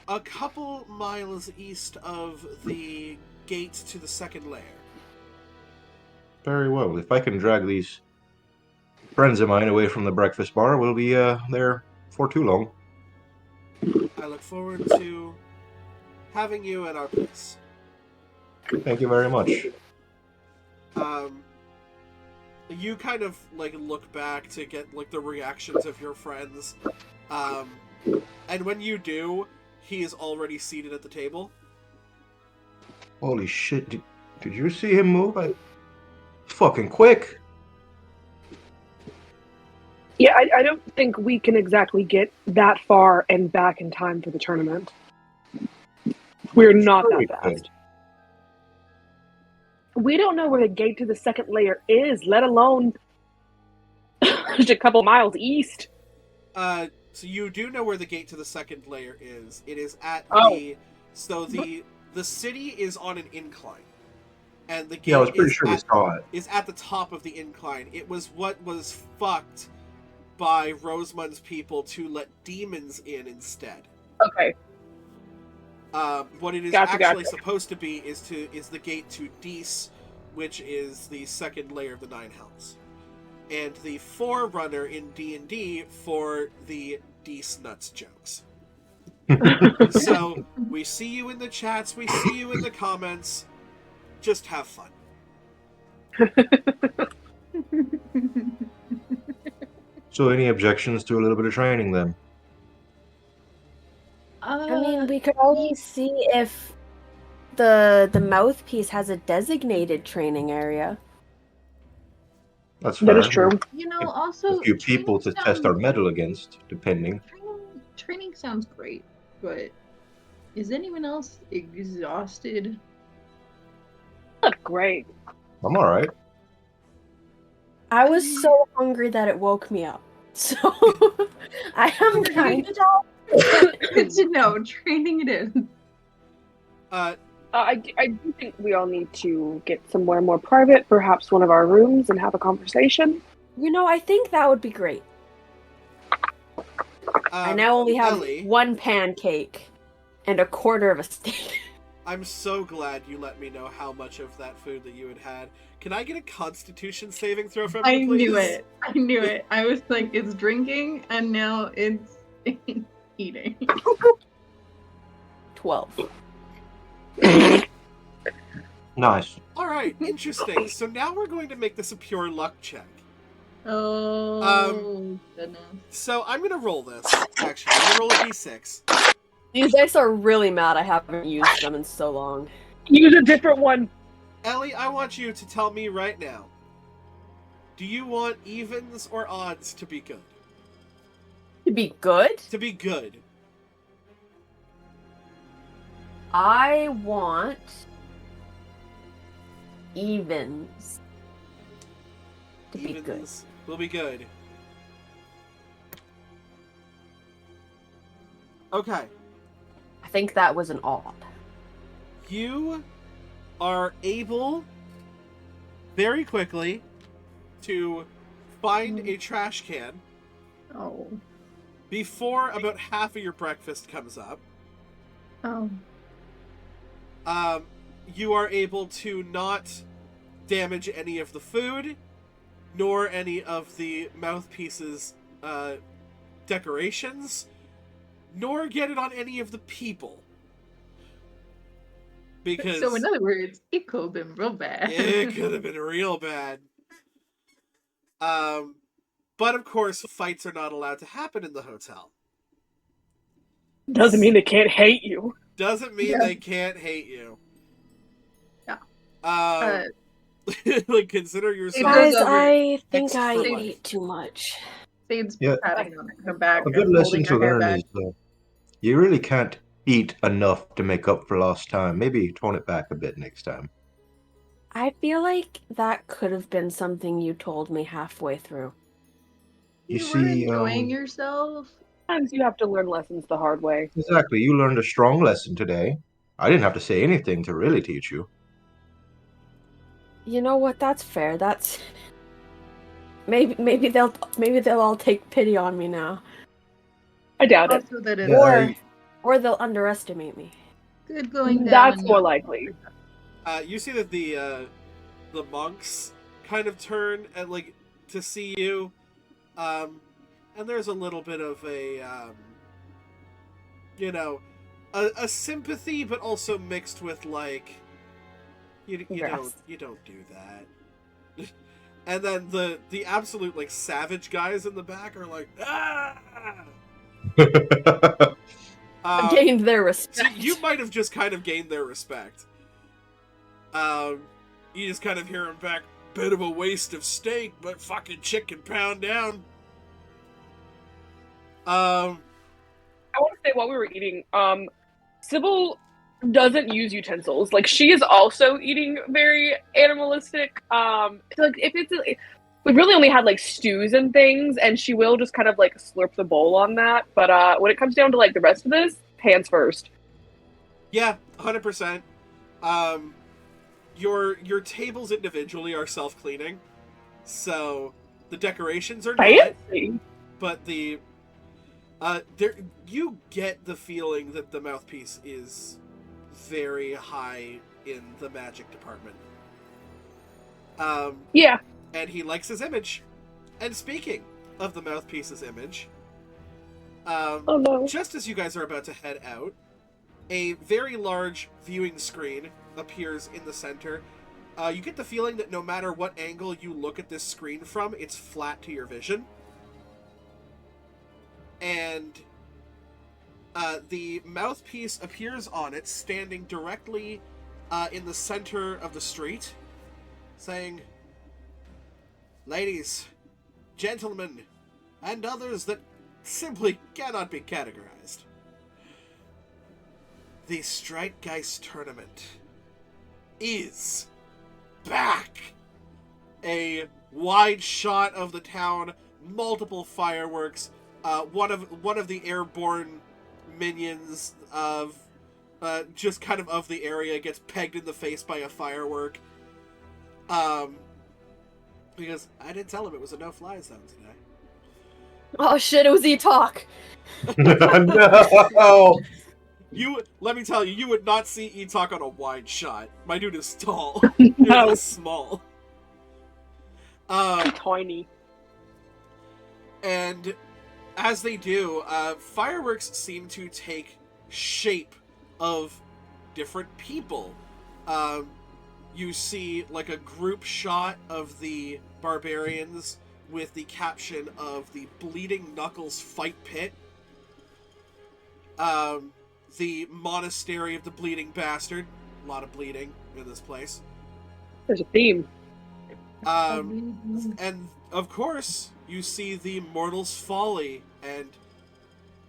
a couple miles east of the gate to the second layer. Very well. If I can drag these friends of mine away from the breakfast bar, we'll be there for too long. I look forward to having you at our place. Thank you very much. You kind of look back to get the reactions of your friends, and when you do, he is already seated at the table. Holy shit! Did you see him move? Fucking quick. Yeah, I don't think we can exactly get that far and back in time for the tournament. We're not Sure we that could. fast. We don't know where the gate to the second layer is, let alone just a couple miles east. So you do know where the gate to the second layer is. It is at Oh. the city is on an incline, and the Yeah, I was gate pretty sure we saw it. is at the top of the incline. It was what was fucked by Rosamund's people to let demons in instead. Okay. What it is Gotcha. supposed to be is the gate to Dees, which is the second layer of the Nine Hells, and the forerunner in D&D for the Dees nuts jokes. So we see you in the chats, we see you in the comments. Just have fun. So, any objections to a little bit of training then? I mean, we could always see if the mouthpiece has a designated training area. That's That fair. is true. Also, A few people to test our metal against, depending. Training sounds great, but is anyone else exhausted? That's great. I'm all right. I was so hungry that it woke me up. So I am kind of Good to know. Training it is. I do think we all need to get somewhere more private, perhaps one of our rooms, and have a conversation. I think that would be great. I now only have Ellie, one pancake and a quarter of a steak. I'm so glad you let me know how much of that food that you had. Can I get a Constitution saving throw from you, please? I knew it. I was like, it's drinking, and now it's eating. 12. Nice. All right, interesting. So now we're going to make this a pure luck check. Oh, goodness. So I'm gonna roll this. Actually, I'm gonna roll a d6. These dice are really mad I haven't used them in so long. Use a different one. Ellie, I want you to tell me right now. Do you want evens or odds to be good? To be good? To be good. I want evens. To be good. Evens will be good. Okay. I think that was an odd. You are able very quickly to find a trash can Oh. before about half of your breakfast comes up. Oh. You are able to not damage any of the food, nor any of the mouthpieces decorations, nor get it on any of the people. Because So in other words, it could have been real bad. it could have been real bad. But of course, fights are not allowed to happen in the hotel. Doesn't mean they can't hate you. Doesn't mean Yeah. they can't hate you. Yeah. Like, consider yourself. Guys, over. I think Extra I life. ate too much. Sade's Yeah. patting on her back A good and lesson holding to her hair learn back. is you really can't eat enough to make up for lost time. Maybe tone it back a bit next time. I feel like that could have been something you told me halfway through. You You were see, enjoying yourself. Sometimes you have to learn lessons the hard way. exactly, you learned a strong lesson today. I didn't have to say anything to really teach you. You know what? That's fair. That's maybe they'll all take pity on me now, I doubt it. Also, that it's Yeah, or they'll underestimate me. good going down. That's more likely. You see that the monks kind of turn and like to see you, and there's a little bit of a a sympathy, but also mixed with like you Congrats. don't do that. And then the absolute like savage guys in the back are like, ah. Gained their So respect. you might have just kind of gained their respect. You just kind of hear him back, bit of a waste of steak, but fucking chicken pound down. I want to say while we were eating, Sybil doesn't use utensils. Like, she is also eating very animalistic. So, like, if it's we really only had like stews and things, and she will just kind of like slurp the bowl on that. But when it comes down to like the rest of this, hands first. Yeah, 100%. Your tables individually are self-cleaning, so the decorations are not. Fancy. But the you get the feeling that the mouthpiece is very high in the magic department. Yeah. And he likes his image. And speaking of the mouthpiece's image, Oh no. just as you guys are about to head out, a very large viewing screen appears in the center. You get the feeling that no matter what angle you look at this screen from, it's flat to your vision. And the mouthpiece appears on it, standing directly in the center of the street, saying, "Ladies, gentlemen, and others that simply cannot be categorized. The Streitgeist tournament is back!" A wide shot of the town, multiple fireworks. One of the airborne minions of just kind of the area gets pegged in the face by a firework. Because I didn't tell him it was a no-fly zone today. Oh shit! It was E-Talk. No! Let me tell you, you would not see E-Talk on a wide shot. My dude is tall. Dude No. is small. Tiny. And as they do, fireworks seem to take shape of different people. You see like a group shot of the barbarians with the caption of the Bleeding Knuckles fight pit. The Monastery of the Bleeding Bastard. A lot of bleeding in this place. There's a theme. And of course, you see the Mortal's Folly and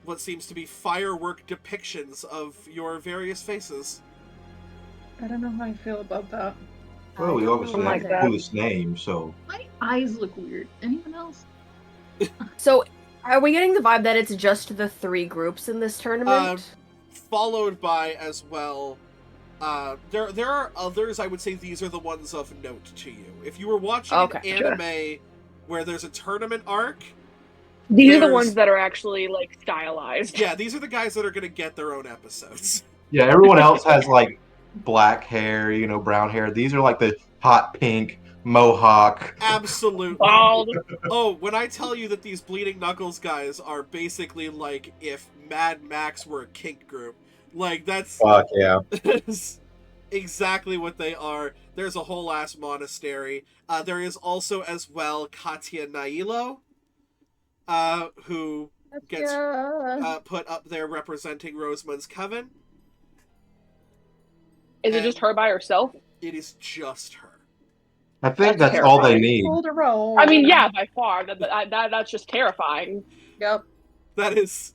what seems to be firework depictions of your various faces. I don't know how I feel about that. Well, we obviously like have that. the coolest name, so. My eyes look weird. Anyone else? So, are we getting the vibe that it's just the 3 groups in this tournament? Followed by, as well, there are others. I would say these are the ones of note to you. If you were watching Okay, an anime where there's a tournament arc, These are the There's- ones that are actually like stylized. yeah, these are the guys that are going to get their own episodes. Yeah, everyone else has like black hair, brown hair. These are like the hot pink mohawk. Absolutely. Bald. Oh, when I tell you that these Bleeding Knuckles guys are basically like if Mad Max were a kink group, like that's Fuck yeah. it's exactly what they are. There's a whole ass monastery. There is also as well Katya Nailo, who gets put up there representing Rosamund's coven. Is it just her by herself? It is just her. I think That's that's all they terrifying. need. Hold a roll. I mean, yeah, by far. That's just terrifying. Yep. That is,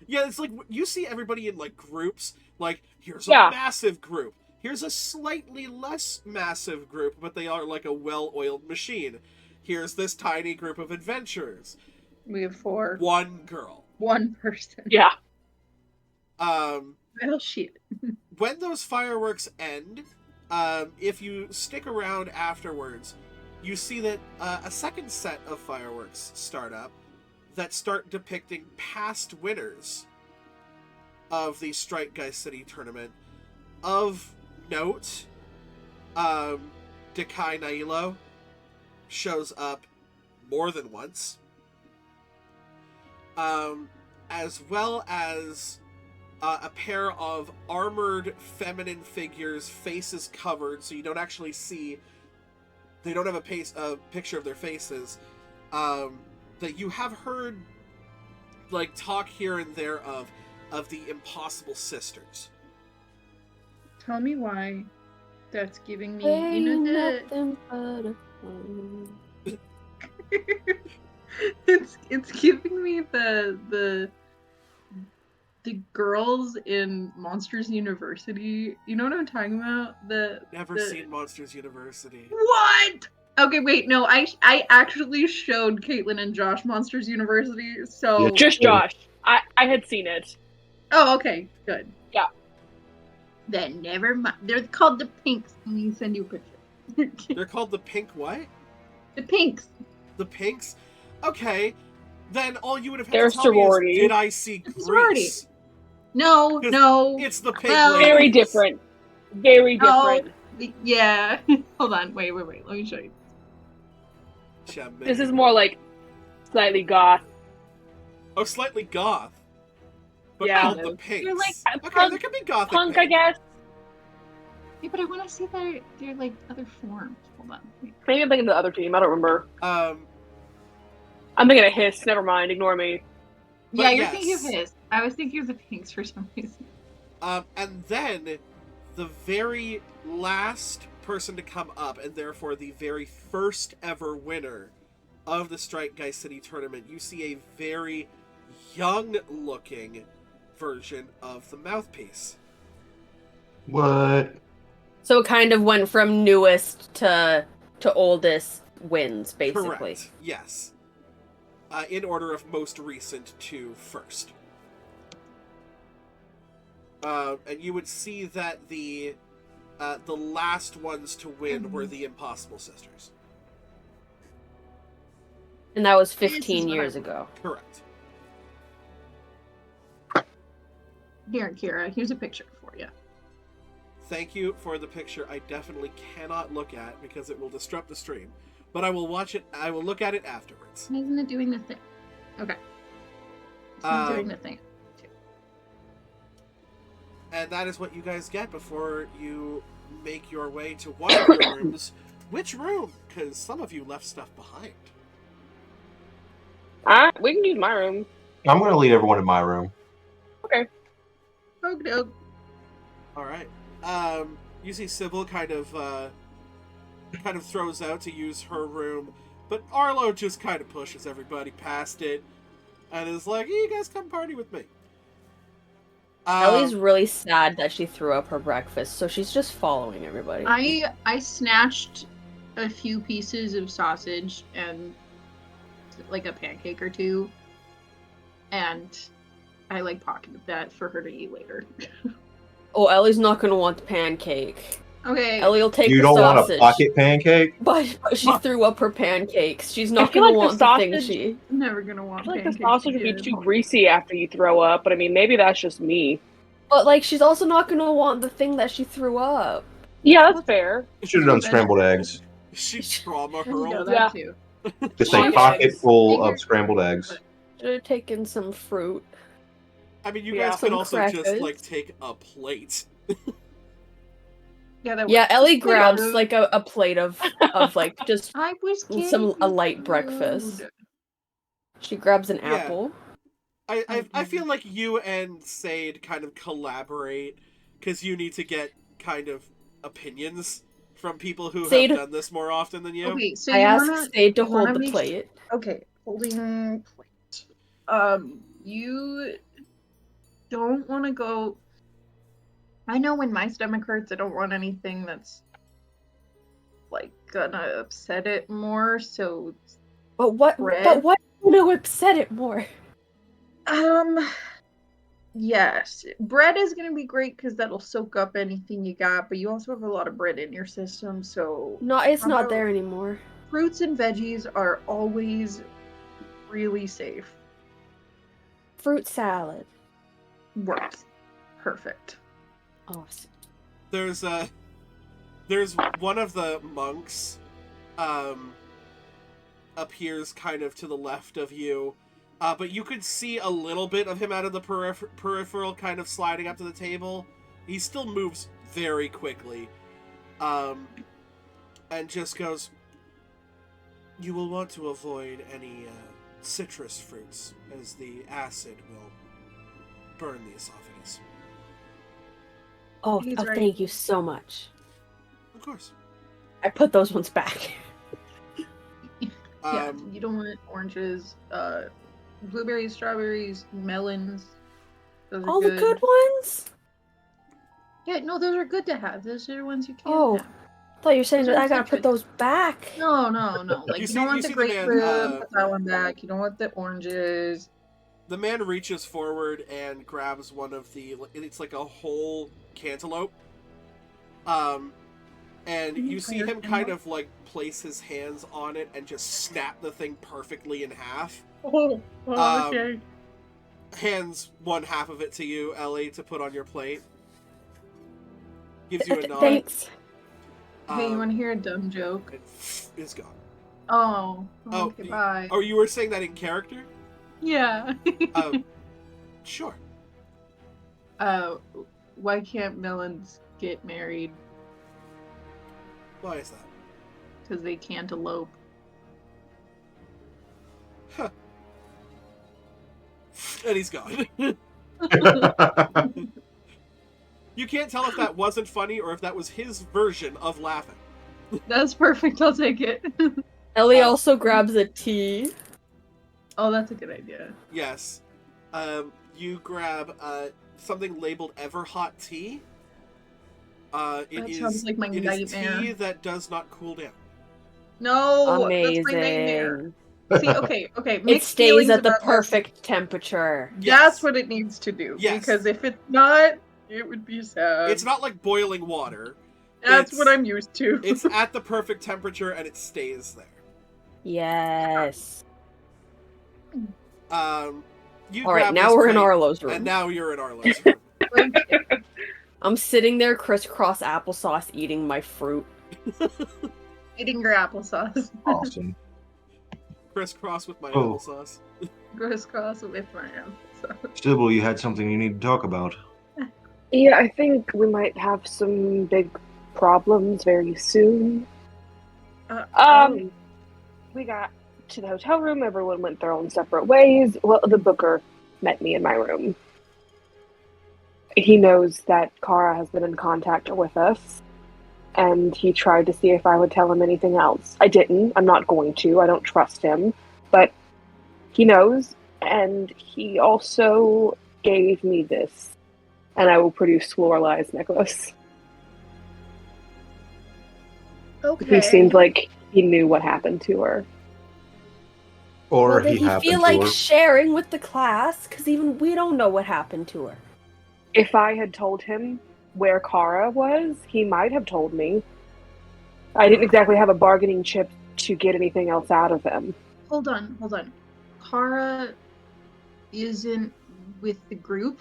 yeah. It's like you see everybody in like groups. Like here's a Yeah. massive group. Here's a slightly less massive group, but they are like a well-oiled machine. Here's this tiny group of adventurers. We have 4. One girl. One person. Yeah. Well, shit. When those fireworks end, if you stick around afterwards, you see that a second set of fireworks start up that start depicting past winners of the Strike Guy City tournament. Of note, Dekai Nailo shows up more than once, as well as a pair of armored feminine figures, faces covered, so you don't actually see. They don't have a picture of their faces. That you have heard, like, talk here and there of the Impossible Sisters. Tell me why that's giving me, you know, nothing but a it's giving me the girls in Monsters University. You know what I'm talking about? Never seen Monsters University. What? Okay, wait, no, I actually showed Caitlin and Josh Monsters University, so... Yeah. Just Josh. I had seen it. Oh, okay, good. Yeah. Then never mind. They're called the Pinks. Let me send you a picture. They're called the Pink what? The Pinks. The Pinks? Okay. Then all you would have had They're to tell me sorority. is, did I see Sorority. Grease? No, 'Cause no. It's the Pink Well- ladies. Very different. Very No. different. Yeah. Hold on. Wait. Let me show you. This is more like slightly goth. Oh, slightly goth. But Yeah. called the Pinks. You're like, okay, punk- there could be gothic Punk, I pink. guess. Yeah, but I want to see their like other forms. Hold on. Wait. Maybe I'm thinking of the other team. I don't remember. Um, I'm thinking of Hiss. Never mind. Ignore me. Yeah, you're yes. thinking of his. I was thinking of the Pinks for some reason. and then the very last person to come up, and therefore the very first ever winner of the Strike Guy City tournament, you see a very young-looking version of the Mouthpiece. What? So it kind of went from newest to oldest wins, basically. Correct. Yes. In order of most recent to first. And you would see that the last ones to win were the Impossible Sisters. And that was This is 15 what years I- ago. Correct. Here, Kira. Here's a picture for you. Thank you for the picture. I definitely cannot look at because it will disrupt the stream. But I will watch it. I will look at it afterwards. Isn't it doing the thing? Okay. It's not doing Um, the thing. And that is what you guys get before you make your way to one of your rooms. Which room? Because some of you left stuff behind. We can use my room. I'm gonna lead everyone in my room. Oh, no. All right. You see Sybil kind of throws out to use her room, but Arlo just kind of pushes everybody past it and is like, "You guys come party with me." Ellie's really sad that she threw up her breakfast, so she's just following everybody. I snatched a few pieces of sausage and like a pancake or two, and I like pocketed that for her to eat later. Oh, Ellie's not gonna want the pancake. Okay. Ellie will take You the don't sausage. want a pocket pancake? But she threw up her pancakes. She's I not feel gonna like want the the thing sausage- she. I'm never gonna I want feel like the pancakes sausage would be again. too greasy after you throw up, but I mean, maybe that's just me. But like, she's also not gonna want the thing that she threw up. Yeah, that's fair. You should have done scrambled eggs. She trauma There you go, hurled. that Yeah. too. Just a Pocket pocket eggs. full of scrambled eggs. Should have taken some fruit. I mean, you Yeah. guys could Some also just crackers. like take a plate. Yeah, that Yeah, works. Ellie Wait, grabs like a plate of like just I was a getting light food. breakfast. She grabs an Yeah. apple. I feel like you and Sade kind of collaborate because you need to get kind of opinions from people who Sade- have done this more often than you. Okay, so I you ask wanna Sade to you wanna hold the make plate. Okay, holding plate. You don't want to go. I know when my stomach hurts, I don't want anything that's like gonna upset it more. So, But what? Bread? But what would upset it more? yes, bread is gonna be great because that'll soak up anything you got. But you also have a lot of bread in your system, so No, it's how not about there anymore. fruits and veggies are always really safe. Fruit salad. Works perfect. Awesome. There's one of the monks appears kind of to the left of you, but you could see a little bit of him out of the peripheral kind of sliding up to the table. He still moves very quickly, and just goes, "You will want to avoid any citrus fruits, as the acid will burn the esophagus." Oh, He's oh right. thank you so much. Of course. I put those ones back. Yeah, you don't want oranges, blueberries, strawberries, melons. Those are All the good ones? Yeah, no, those are good to have. Those are the ones you can Oh. have. I thought you were saying Those that are I gotta put citrus. those back. No. Like You you, see- don't you want the see the man, grapefruit. Put that one back. You don't want the oranges. The man reaches forward and grabs one of the... It's like a whole cantaloupe. And you see him kind of like place his hands on it and just snap the thing perfectly in half. Oh, okay. Hands one half of it to you, Ellie, to put on your plate. Gives you a nod. Thanks. Hey, you want to hear a dumb joke? And is gone. Oh, Oh, okay, bye. Oh, you were saying that in character? Yeah. Sure. Why can't melons get married? Why is that? Because they can't elope. Huh. And he's gone. You can't tell if that wasn't funny or if that was his version of laughing. That's perfect. I'll take it. Ellie also grabs a tea. Oh, that's a good idea. Yes. You grab something labeled Everhot tea. It That sounds like my it is nightmare. tea that does not cool down. No, Amazing. that's my nightmare. See, okay. It Mixed stays feelings at the about this. perfect temperature. Yes. That's what it needs to do. Yes. Because if it's not, it would be sad. It's not like boiling water. That's it's- what I'm used to. It's at the perfect temperature and it stays there. Yes. You All grab right, now this we're in plate, Arlo's room. and now you're in Arlo's room. I'm sitting there crisscross applesauce eating my fruit. Eating your applesauce. Awesome. Crisscross with my Oh. applesauce. Crisscross with my applesauce. Sybil, you had something you need to talk about. Yeah, I think we might have some big problems very soon. Oh. We got to the hotel room, everyone went their own separate ways. Well, the booker met me in my room. He knows that Kara has been in contact with us, and he tried to see if I would tell him anything else. I didn't. I'm not going to. I don't trust him. But he knows, and he also gave me this. And I will produce Lorelai's necklace. Okay. He seemed like he knew what happened to her. Or Well, did he he happened feel to like her. sharing with the class? Because even we don't know what happened to her. If I had told him where Kara was, he might have told me. I didn't exactly have a bargaining chip to get anything else out of him. Hold on. Kara isn't with the group?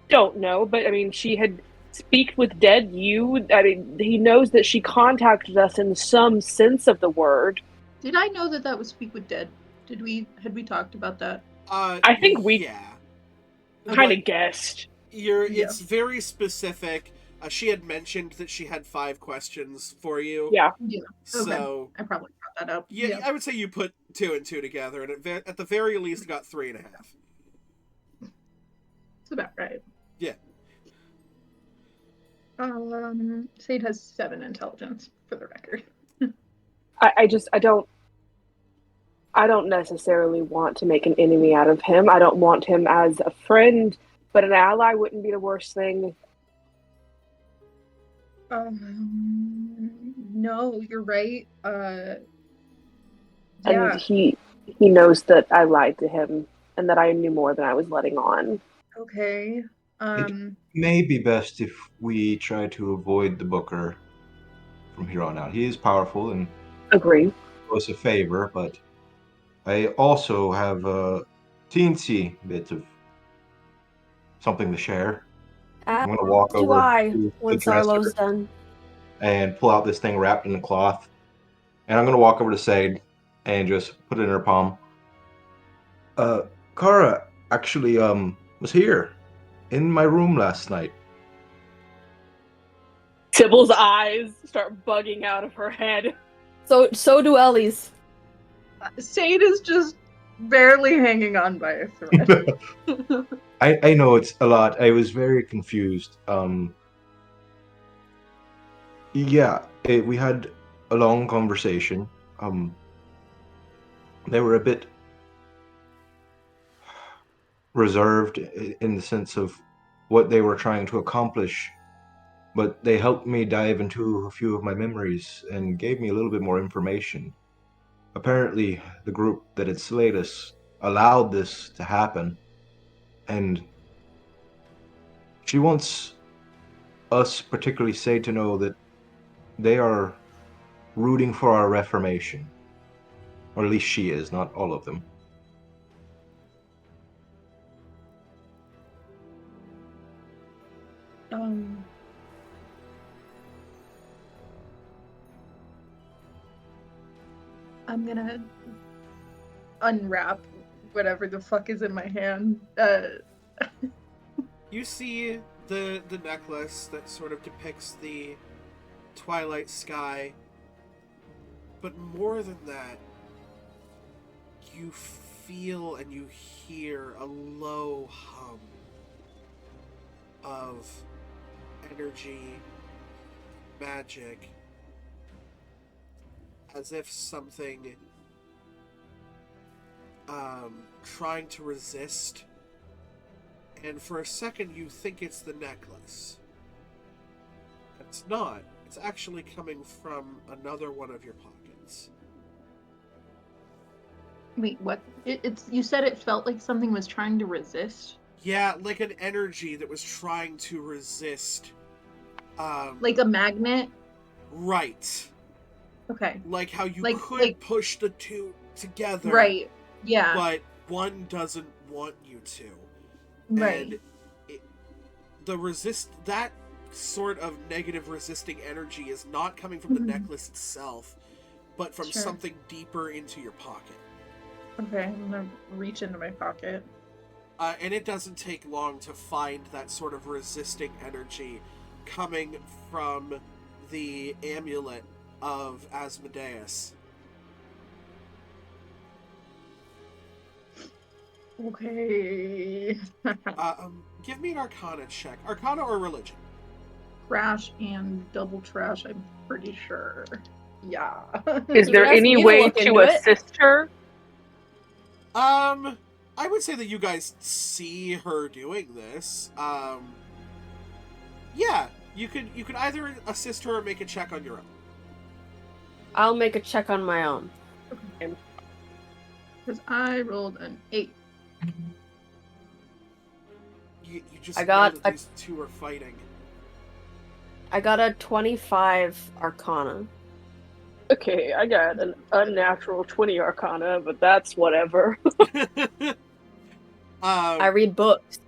Don't know, but I mean, she had speaked with dead you. I mean, he knows that she contacted us in some sense of the word. Did I know that was Speak with Dead? Had we talked about that? I think we Yeah. kind But of guessed. It's very specific. She had mentioned that she had 5 questions for you. Yeah. Yeah. So Okay. I probably brought that up. yeah, I would say you put 2 and 2 together, and at the very least got 3.5. It's about right. Yeah. Sade has 7 intelligence for the record. I don't necessarily want to make an enemy out of him. I don't want him as a friend, but an ally wouldn't be the worst thing. No, you're right. And Yeah. he knows that I lied to him and that I knew more than I was letting on. Okay. May be best if we try to avoid the Booker from here on out. He is powerful and Agree. do us a favor, but I also have a teensy bit of something to share. I'm going to walk Do over I, to the once dresser Arlo's done. and pull out this thing wrapped in a cloth. And I'm going to walk over to Sade and just put it in her palm. Kara actually was here in my room last night. Sybil's eyes start bugging out of her head. So do Ellie's. Sade is just barely hanging on by a thread. I know it's a lot. I was very confused. We had a long conversation. They were a bit reserved in the sense of what they were trying to accomplish, but they helped me dive into a few of my memories and gave me a little bit more information. Apparently, the group that had slayed us allowed this to happen, and she wants us, particularly Sade, to know that they are rooting for our reformation. Or at least she is, not all of them. I'm gonna unwrap whatever the fuck is in my hand. You see the necklace that sort of depicts the twilight sky, but more than that, you feel and you hear a low hum of energy, magic, as if something trying to resist, and for a second you think it's the necklace. It's not. It's actually coming from another one of your pockets. Wait, what? It's you said it felt like something was trying to resist? Yeah, like an energy that was trying to resist. Like a magnet? Right. Okay. Like how you Like- could like- push the two together. Right. Yeah. But one doesn't want you to. Right. And that sort of negative resisting energy is not coming from the Mhm. necklace itself, but from Sure. something deeper into your pocket. Okay, I'm gonna reach into my pocket. And it doesn't take long to find that sort of resisting energy coming from the amulet of Asmodeus. Okay. Give me an Arcana check. Arcana or Religion? Trash and double trash, I'm pretty sure. Yeah. Is You there can ask any me to way look to into it. assist her? I would say that you guys see her doing this. Yeah, you could either assist her or make a check on your own. I'll make a check on my own. Because I rolled an 8. You just I got know that a- these two are fighting. I got a 25 Arcana. Okay, I got an unnatural 20 Arcana, but that's whatever. I read books.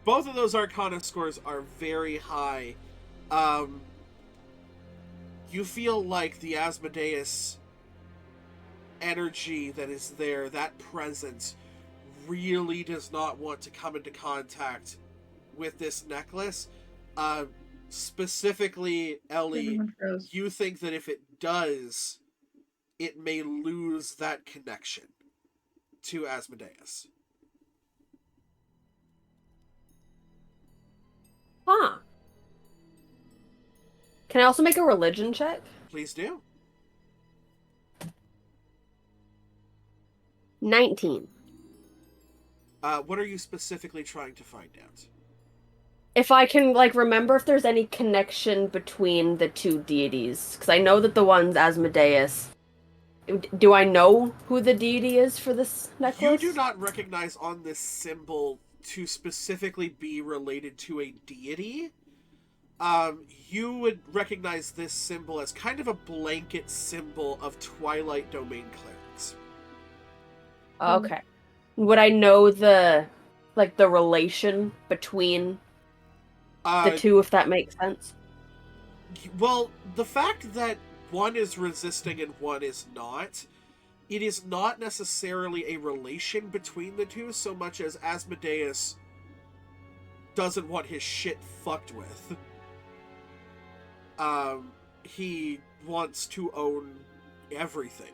Both of those Arcana scores are very high. You feel like the Asmodeus energy that is there, that presence, really does not want to come into contact with this necklace. Specifically, Ellie, Everyone froze. you think that if it does, it may lose that connection to Asmodeus. Huh. Can I also make a religion check? Please do. 19. What are you specifically trying to find out? If I can, like, remember if there's any connection between the two deities. Because I know that the one's Asmodeus. Do I know who the deity is for this necklace? You do not recognize on this symbol to specifically be related to a deity. You would recognize this symbol as kind of a blanket symbol of Twilight Domain clerics. Okay. Would I know the relation between the two, if that makes sense? Well, the fact that one is resisting and one is not, it is not necessarily a relation between the two so much as Asmodeus doesn't want his shit fucked with. He wants to own everything.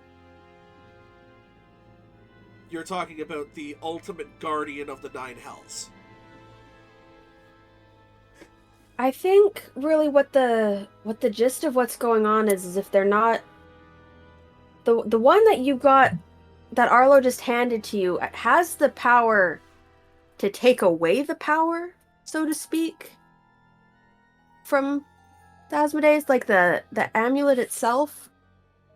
You're talking about the ultimate guardian of the Nine Hells. I think really what the gist of what's going on is if they're not the one that you got that Arlo just handed to you has the power to take away the power, so to speak, from the Asmodeus, like the amulet itself.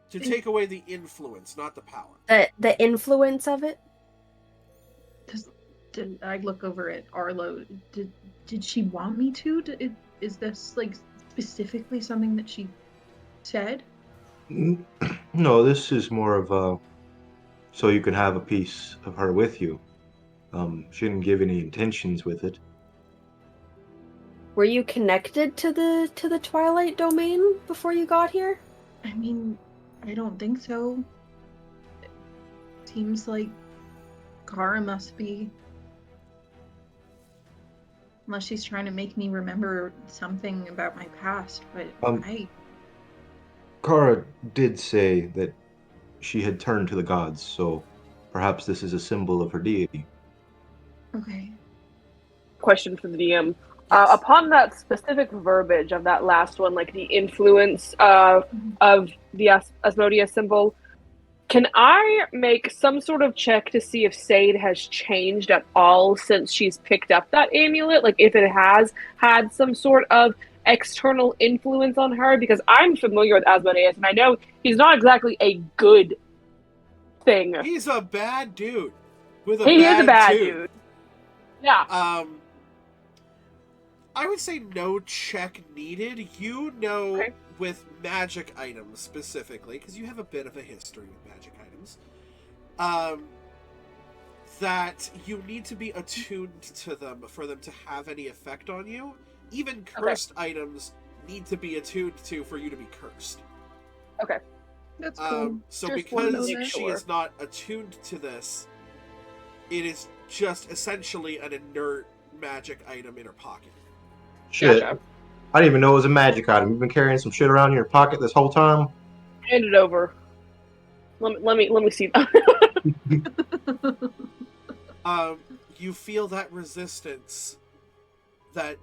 To take away the influence, not the power. The influence of it. Did I look over at Arlo? Did she want me to? Is this like specifically something that she said? No, this is more of a so you can have a piece of her with you. She didn't give any intentions with it. Were you connected to the Twilight Domain before you got here? I mean, I don't think so. Seems like Kara must be. Unless she's trying to make me remember something about my past, but Kara did say that she had turned to the gods, so perhaps this is a symbol of her deity. Okay. Question for the DM. Upon that specific verbiage of that last one, like the influence of the Asmodeus symbol, can I make some sort of check to see if Sade has changed at all since she's picked up that amulet? Like if it has had some sort of external influence on her? Because I'm familiar with Asmodeus, and I know he's not exactly a good thing. He's a bad dude. With He bad is a bad tooth. dude. Yeah. I would say no check needed. You know, Okay. with magic items specifically, because you have a bit of a history with magic items, that you need to be attuned to them for them to have any effect on you. Even cursed items need to be attuned to for you to be cursed. Okay. That's cool. So Just wanna know because that. she is not attuned to this, it is just essentially an inert magic item in her pocket. Shit. Gotcha. I didn't even know it was a magic item. You've been carrying some shit around in your pocket this whole time? Hand it over. Let me see that. You feel that resistance that,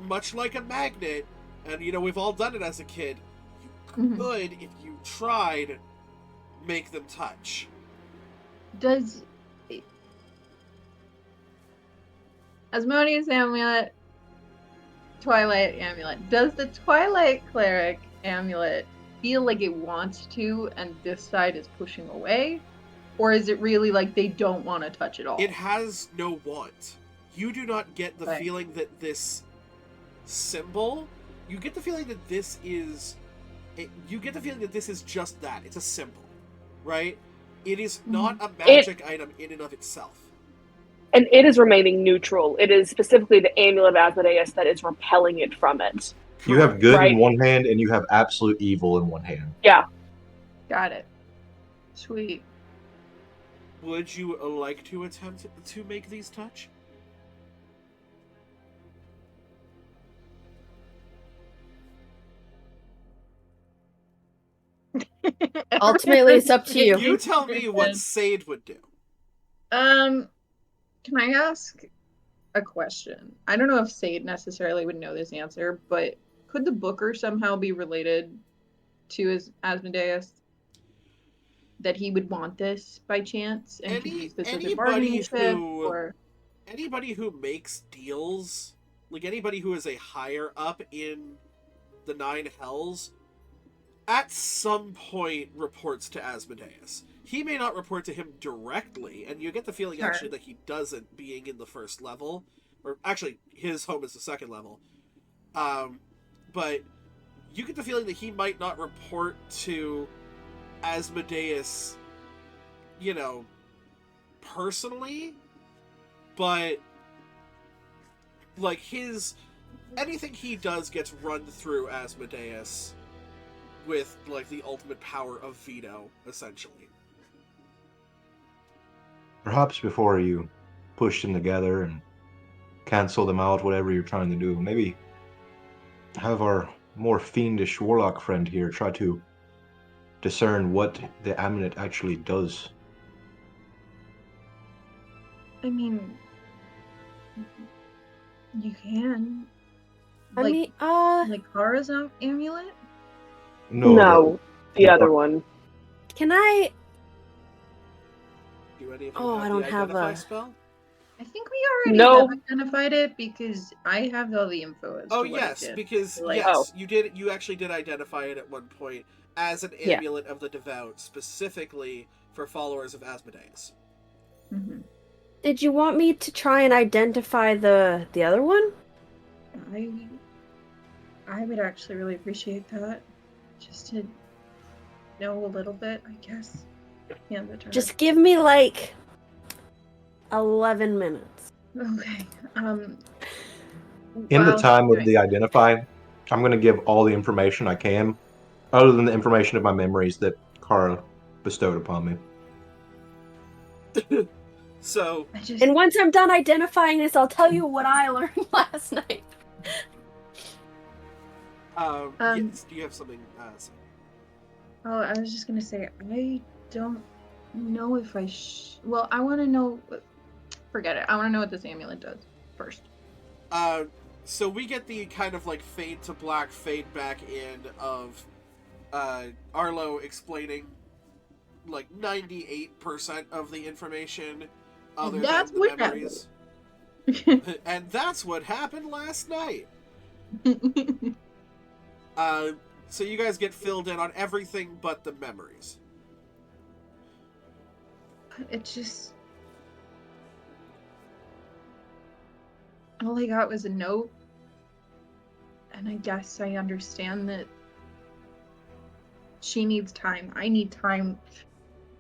much like a magnet, and you know, we've all done it as a kid, you could, if you tried, make them touch. Does Asmodeus amulet, Twilight amulet, does the Twilight cleric amulet feel like it wants to and this side is pushing away? Or is it really like they don't want to touch it all? It has no want. You do not get the Right. feeling that this symbol, you get the feeling that this is, you get the feeling that this is just that. It's a symbol, right? It is not a magic item in and of itself. And it is remaining neutral. It is specifically the amulet of Asmodeus that is repelling it from it. You have good Right. in one hand and you have absolute evil in one hand. Yeah. Got it. Sweet. Would you like to attempt to make these touch? Ultimately, it's up to you. You tell me what Sade would do. Can I ask a question? I don't know if Sade necessarily would know this answer, but could the Booker somehow be related to Asmodeus? That he would want this by chance and could use this as a bargaining chip, or anybody who makes deals, like anybody who is a higher up in the Nine Hells, at some point reports to Asmodeus. He may not report to him directly, and you get the feeling Sure. actually that he doesn't, being in the first level, or actually his home is the second level. But you get the feeling that he might not report to Asmodeus, you know, personally, but like anything he does gets run through Asmodeus with like the ultimate power of veto, essentially. Perhaps before you push them together and cancel them out, whatever you're trying to do, maybe have our more fiendish warlock friend here try to discern what the amulet actually does. I mean, you can. I Like, mean, like Kara's amulet? No, the other one. can I? Do any of you Oh, have I don't the have identify a- spell? I think we already No. have identified it because I have all the info as Oh to what yes, it did. because Like- yes, you actually did identify it at one point as an Yeah. amulet of the devout, specifically for followers of Asmodeus. Mhm. Did you want me to try and identify the other one? I would actually really appreciate that. Just to know a little bit, I guess. Yeah, the turn. Just give me like 11 minutes. Okay. In the while time he's of doing- the identify, I'm going to give all the information I can, other than the information of my memories that Kara bestowed upon me. So, I just, And once I'm done identifying this, I'll tell you what I learned last night. yes, do you have something? oh, I was just gonna say, I don't know if I well, I want to know. Forget it. I want to know what this amulet does first. So we get the kind of like fade to black, fade back in of Arlo explaining like 98% of the information other And that's than the what memories. And that's what happened last night. So you guys get filled in on everything but the memories. It just. All I got was a note. And I guess I understand that she needs time. I need time.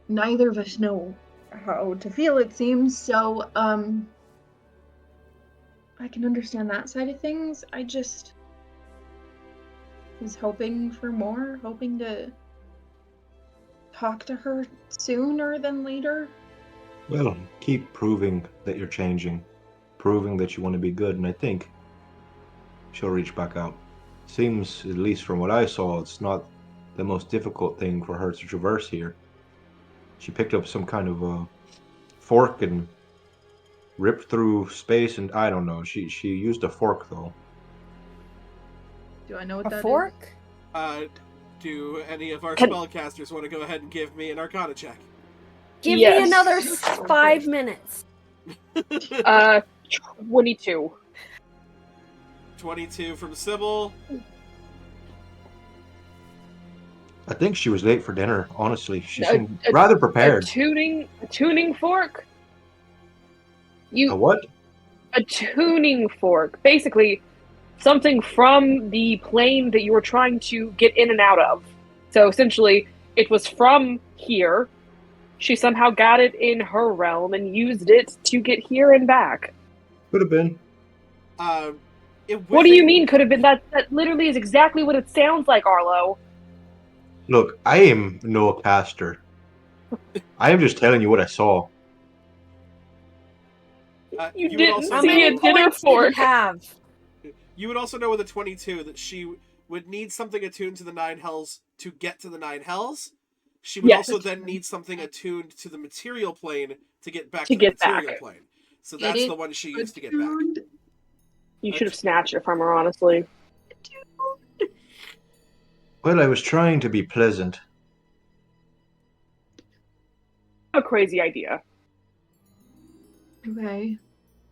Neither of us know how to feel, it seems. So, I can understand that side of things. I just was hoping for more, hoping to talk to her sooner than later. Well, keep proving that you're changing, proving that you want to be good, and I think she'll reach back out. Seems, at least from what I saw, it's not the most difficult thing for her to traverse here. She picked up some kind of a fork and ripped through space, and I don't know. She used a fork though. Do I know what A that is? fork? Do any of our Can- spellcasters want to go ahead and give me an Arcana check? Give Yes. me another 5 minutes. 22. 22 from Sybil. I think she was late for dinner. Honestly, she A- seemed a- rather A prepared. tuning fork? A what? A tuning fork. Basically, something from the plane that you were trying to get in and out of. So essentially, it was from here. She somehow got it in her realm and used it to get here and back. Could have been. What do you mean could have been? That literally is exactly what it sounds like, Arlo. Look, I am no caster. I am just telling you what I saw. You would didn't also How see many a know, dinner points did you fork. have? you would also know with a 22 that she would need something attuned to the Nine Hells to get to the Nine Hells. she would Yes. also then need something attuned to the material plane to get back To to, get the material back. plane. So Get that's it the one she used to get back. attuned. You should have snatched it from her, honestly. Well, I was trying to be pleasant. A crazy idea. Okay.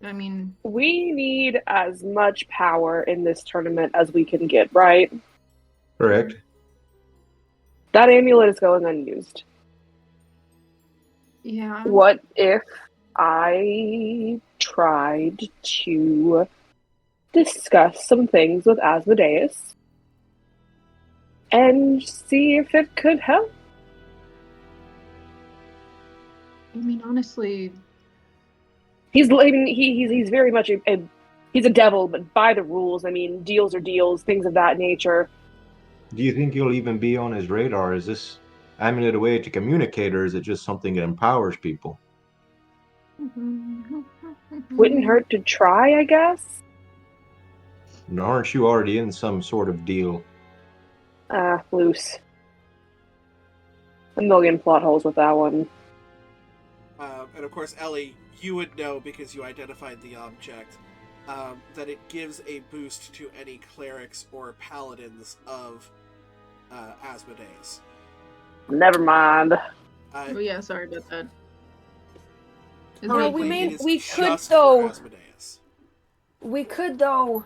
I mean, We need as much power in this tournament as we can get, right? Correct. That amulet is going unused. yeah. What if I tried to discuss some things with Asmodeus and see if it could help? I mean, honestly, He's very much he's a devil, but by the rules. I mean, deals are deals, things of that nature. Do you think you'll even be on his radar? Is this amulet a way to communicate, or is it just something that empowers people? Wouldn't hurt to try, I guess. And aren't you already in some sort of deal? Loose. A million plot holes with that one. And of course, Ellie, you would know because you identified the object, that it gives a boost to any clerics or paladins of Asmodeus. Never mind. oh yeah, sorry about that. Is No, it, we Currently, may- it is we just could, for though. Asmodeus. We could, though,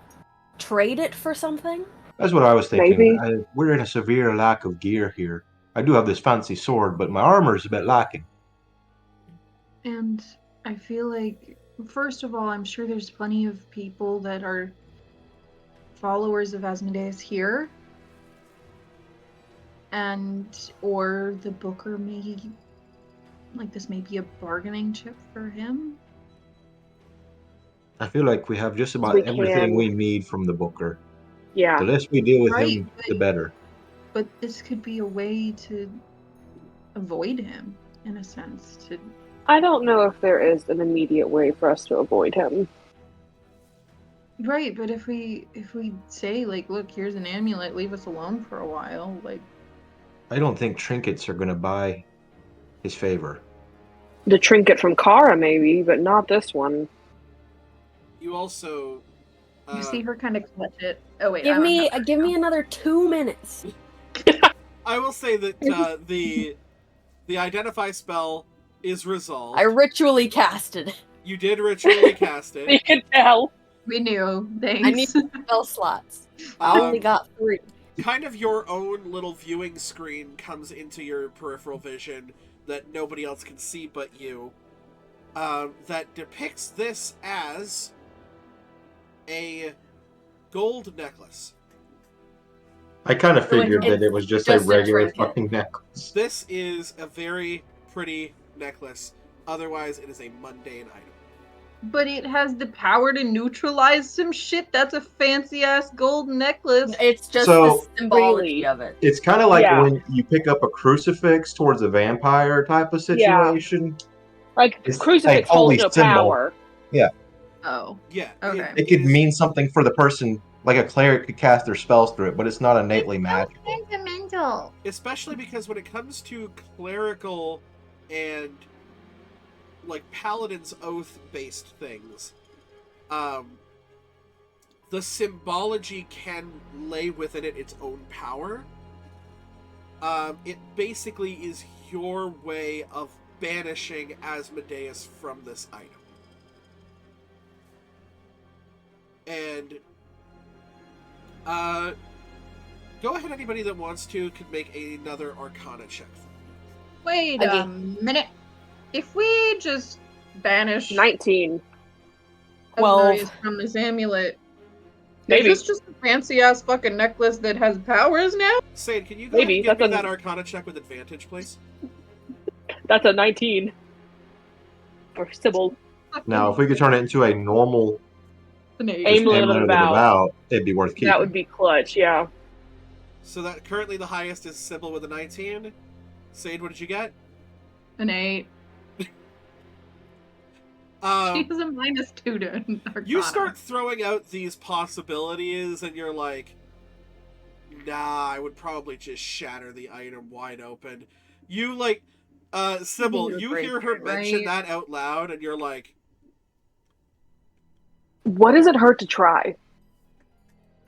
trade it for something. That's what I was thinking. Maybe. We're in a severe lack of gear here. I do have this fancy sword, but my armor's a bit lacking. And I feel like, first of all, I'm sure there's plenty of people that are followers of Asmodeus here. And, or the Booker may, like, this may be a bargaining chip for him. I feel like we have just about We everything can. we need from the Booker. Yeah. The less we deal with Right, him, the better. But this could be a way to avoid him, in a sense. To I don't know if there is an immediate way for us to avoid him. Right, but if we say, like, look, here's an amulet, leave us alone for a while, like, I don't think trinkets are going to buy his favor. The trinket from Kara, maybe, but not this one. You also... you see her kind of clutch it. Oh wait, I Give don't me have give me another 2 minutes. I will say that the identify spell is resolved. I ritually casted. You did ritually cast You it. can tell. We knew. I Thanks. need spell slots. I only got 3. Kind of your own little viewing screen comes into your peripheral vision that nobody else can see but you. That depicts this as a gold necklace. I kind of So figured it's that it was just just a a regular trinket. fucking necklace. This is a very pretty necklace. Otherwise, it is a mundane item. But it has the power to neutralize some shit. That's a fancy ass gold necklace. It's just So- the symbology Really? of it. It's kind of like Yeah. when you pick up a crucifix towards a vampire type of situation. Like, It's crucifix like holy holds no symbol. power. Oh. Yeah. Okay. It could mean something for the person, like a cleric could cast their spells through it, but it's not innately magical. Sentimental. Especially because when it comes to clerical and like paladin's oath based things, the symbology can lay within it its own power. It basically is your way of banishing Asmodeus from this item. And go ahead, anybody that wants to could make another Arcana check. Wait Okay. a minute. If we just banish 19. Asmodeus from this amulet, Maybe. is this just a fancy ass fucking necklace that has powers now? Sade, can you go Maybe, ahead and give me that's that a- Arcana check with advantage, please? That's a 19. Or Sybil. Now, if we could turn it into a normal An eight. Amulet of amulet the Vow. it'd be worth keeping. That would be clutch, yeah. So that currently the highest is Sybil with a 19. Sade, what did you get? An 8. She has a -2 to Arcana. You start throwing out these possibilities, and you're like, nah, I would probably just shatter the item wide open. You like, Sybil, you hear her mention right? that out loud, and you're like, What does it hurt to try?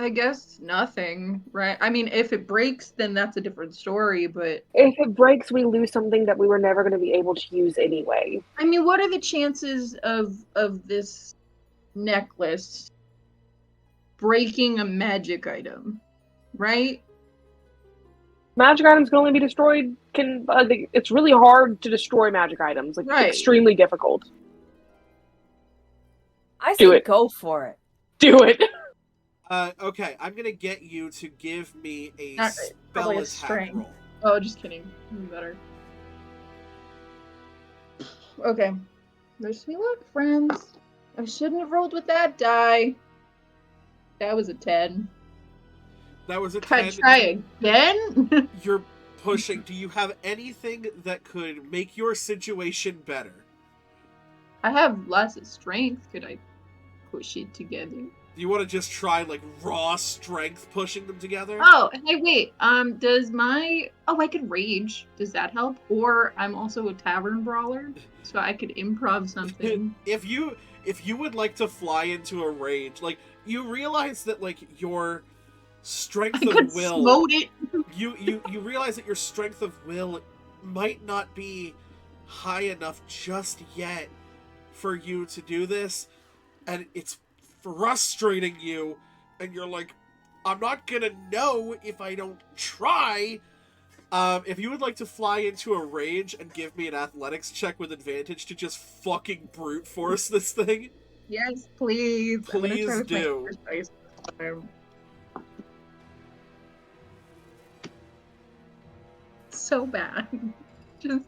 I guess nothing, right? I mean, if it breaks, then that's a different story, but If it breaks, we lose something that we were never going to be able to use anyway. I mean, what are the chances of this necklace breaking a magic item, right? Magic items can only be destroyed. It's really hard to destroy magic items. Like Right. extremely difficult. I Do say it. go for it. Do it. okay, I'm gonna get you to give me a Not- spell probably a attack strength. roll. Oh, just kidding. Even better. Okay. Wish me luck, friends. I shouldn't have rolled with that die. That was a 10. That was a Can I 10. try again? You're pushing. Do you have anything that could make your situation better? I have lots of strength. Could I push it together? Do you want to just try like raw strength pushing them together? Oh, hey, wait. Does my I could rage. Does that help? Or I'm also a tavern brawler, so I could improv something. If you would like to fly into a rage, like you realize that like your strength I could of will, float it. you realize that your strength of will might not be high enough just yet for you to do this, and it's frustrating you, and you're like, I'm not gonna know if I don't try. If you would like to fly into a rage and give me an athletics check with advantage to just fucking brute force this thing. Yes, please. I'm gonna Please try with my do. first dice this time. So bad. Just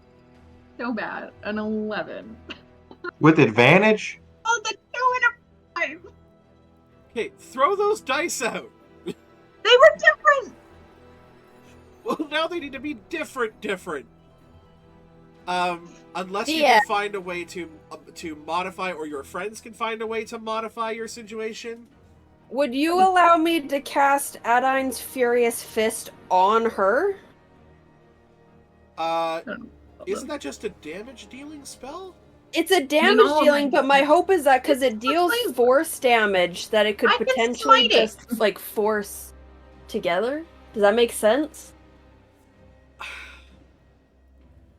so bad. An 11. With advantage? Oh, the 2 and a 5. Okay, throw those dice out. They were different. Well, now they need to be different. Unless you Yeah. can find a way to modify, or your friends can find a way to modify your situation. Would you allow me to cast Adine's Furious Fist on her? Isn't that just a damage dealing spell? It's a damage No, dealing, my- but my hope is that because it It's deals fine. force damage, that it could I can potentially smite it. just like force together. Does that make sense?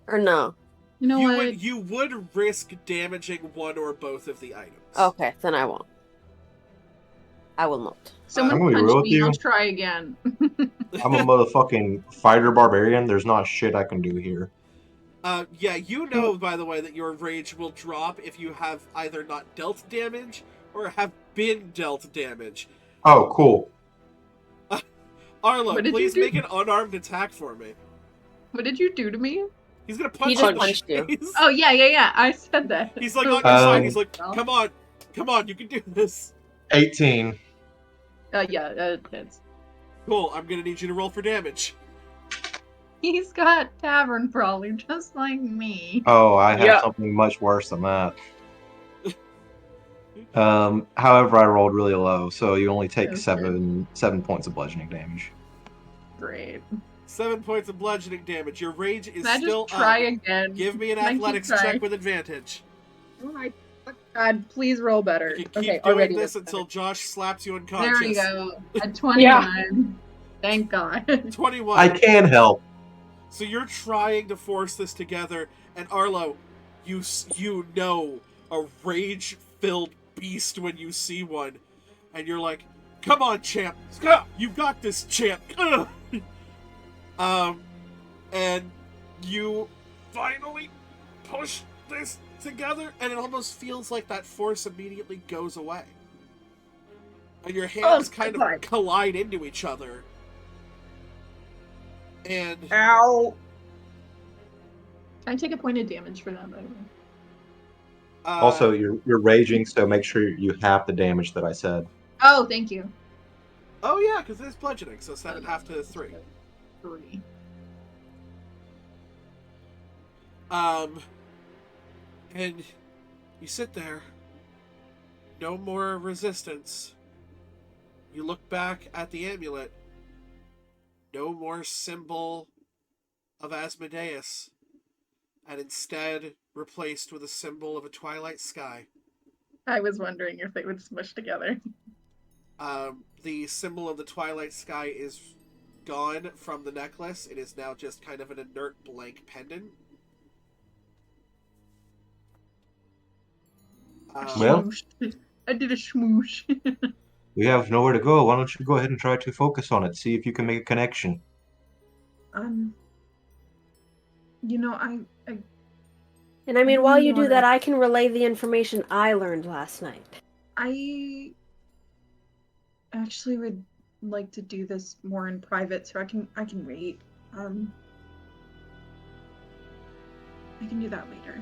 Or no? You know what? You would risk damaging one or both of the items. Okay, then I won't. I will not. Someone I'm gonna be punch real with me. you. I'll try again. I'm a motherfucking fighter barbarian. There's not shit I can do here. Yeah, you know, by the way, that your rage will drop if you have either not dealt damage or have been dealt damage. Oh, cool. Arlo, What did you please do? make an unarmed attack for me. What did you do to me? He's gonna punch just you in the punched you. face. Oh, yeah. I said that. He's like on your side. He's like, well. come on, you can do this. 18. It's... Cool, I'm gonna need you to roll for damage. He's got tavern brawler just like me. Oh, I have Yeah. something much worse than that. However, I rolled really low, so you only take Okay. seven points of bludgeoning damage. Great. 7 points of bludgeoning damage. Your rage is Can I still just try up. again? Give me an Can I keep athletics trying? check with advantage. Oh my god, please roll better. You keep Okay, doing already this that's until Josh slaps you better. unconscious. There we go. At 21. Yeah. Thank God. 21. I can help. So you're trying to force this together, and Arlo, you know a rage-filled beast when you see one, and you're like, "Come on, champ! You got this, champ!" And you finally push this together, and it almost feels like that force immediately goes away, and your hands kind of God. collide into each other. And Ow. Can I take a point of damage for that, by the way? Also, you're raging, so make sure you half the damage that I said. Oh, thank you. oh yeah, because it's bludgeoning, so 7 half to 3. 3. And you sit there, no more resistance. You look back at the amulet, no more symbol of Asmodeus and instead replaced with a symbol of a twilight sky. I was wondering if they would smush together. The symbol of the twilight sky is gone from the necklace. It is now just kind of an inert blank pendant. Well- Smoosh. I did a smoosh. We have nowhere to go. Why don't you go ahead and try to focus on it? See if you can make a connection. You know, And I mean, while you do wanna- that, I can relay the information I learned last night. I actually would like to do this more in private, so I can wait. I can do that later.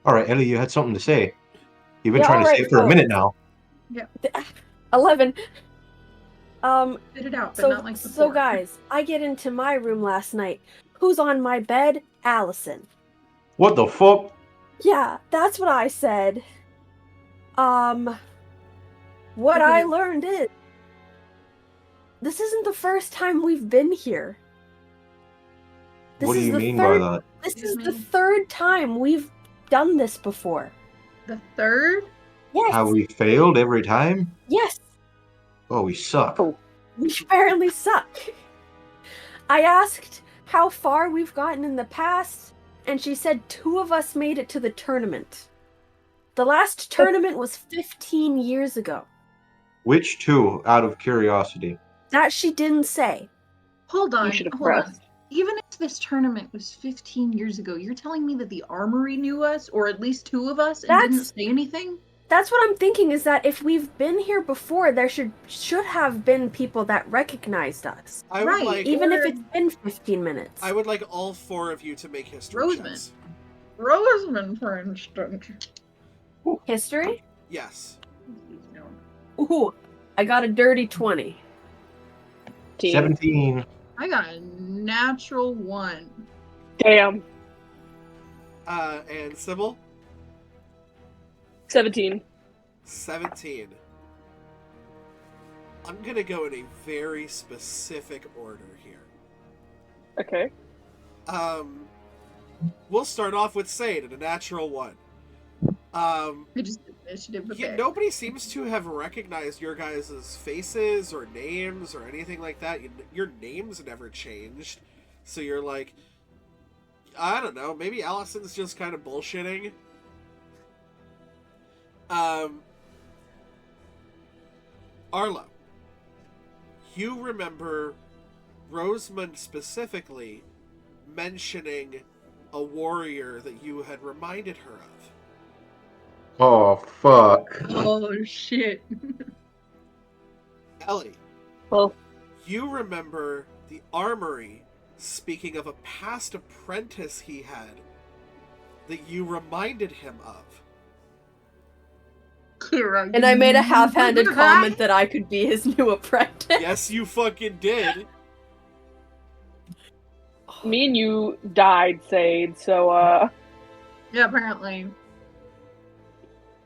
All right, Ellie, you had something to say. You've been Yeah, trying to all say right, it for a minute fellas. now. 11. Spit it out, but not like So before. guys, I get into my room last night. Who's on my bed? Allison. What the fuck? Yeah, that's what I said. What Okay. I learned is this isn't the first time we've been here. What do is you the mean third, by that? This Excuse is the me? third time we've done this before. The third? Yes. Have we failed every time? Yes. Oh, we suck. Oh. We barely suck. I asked how far we've gotten in the past, and she said 2 of us made it to the tournament. The last tournament was 15 years ago. Which two, out of curiosity? That she didn't say. Hold on. You should have hold on. pressed. Even if this tournament was 15 years ago, you're telling me that the armory knew us, or at least 2 of us, and didn't That's- say anything? That's what I'm thinking, is that if we've been here before, there should have been people that recognized us. I would Right, like Even if Or- it's been 15 minutes. I would like all 4 of you to make history Roseman. checks. Roseman, for instance. History? Yes. Ooh, I got a dirty 20. 17. I got a natural 1. Damn. And Sybil? 17. 17. I'm gonna go in a very specific order here. Okay. We'll start off with Sade at a natural 1. I just did initiative with it. Nobody seems to have recognized your guys' faces or names or anything like that. Your names never changed. So you're like, I don't know, maybe Allison's just kind of bullshitting. Arlo, you remember Rosamund specifically mentioning a warrior that you had reminded her of. Oh, fuck. Oh, shit. Ellie, Well, you remember the armory speaking of a past apprentice he had that you reminded him of. And I made a half-handed comment that I could be his new apprentice. Yes, you fucking did. me and you died, Sade, so, Yeah, apparently.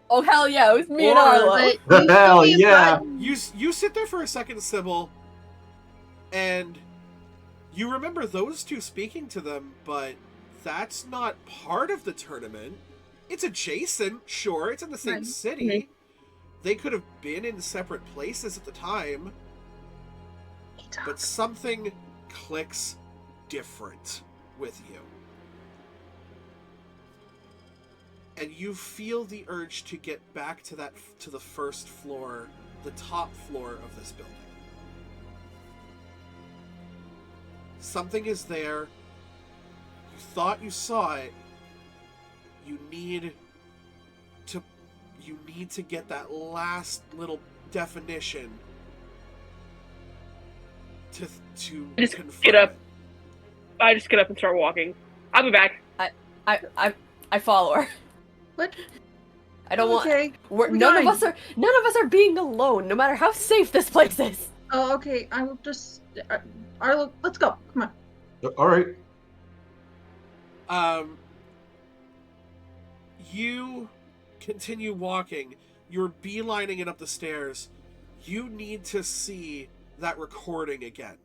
Oh, hell yeah, it was me and Or, Arlo. but you Hell still yeah. got- You sit there for a second, Sybil, and you remember those 2 speaking to them, but that's not part of the tournament. It's adjacent, sure, it's in the same Right. city. They could have been in separate places at the time, but something clicks different with you. And you feel the urge to get back to the first floor, the top floor of this building. Something is there. You thought you saw it. You need to get that last little definition to Just confirm get up. it. I just get up and start walking. I'll be back. I follow her. What? I don't want. Okay. we None got of us are being alone, no matter how safe this place is. Oh, okay. I will just. Arlo, let's go. Come on. All right. You continue walking. You're beelining it up the stairs. You need to see that recording again.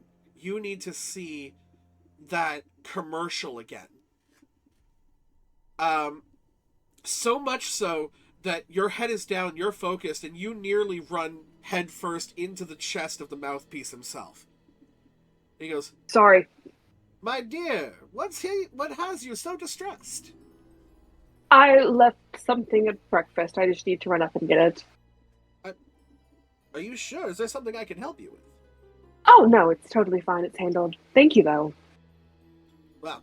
you need to see that commercial again. So much so that your head is down, you're focused, and you nearly run headfirst into the chest of the mouthpiece himself. He goes, Sorry. "My dear, what has you so distressed?" I left something at breakfast. I just need to run up and get it. Are you sure? Is there something I can help you with? Oh, no, it's totally fine. It's handled. Thank you, though. Well,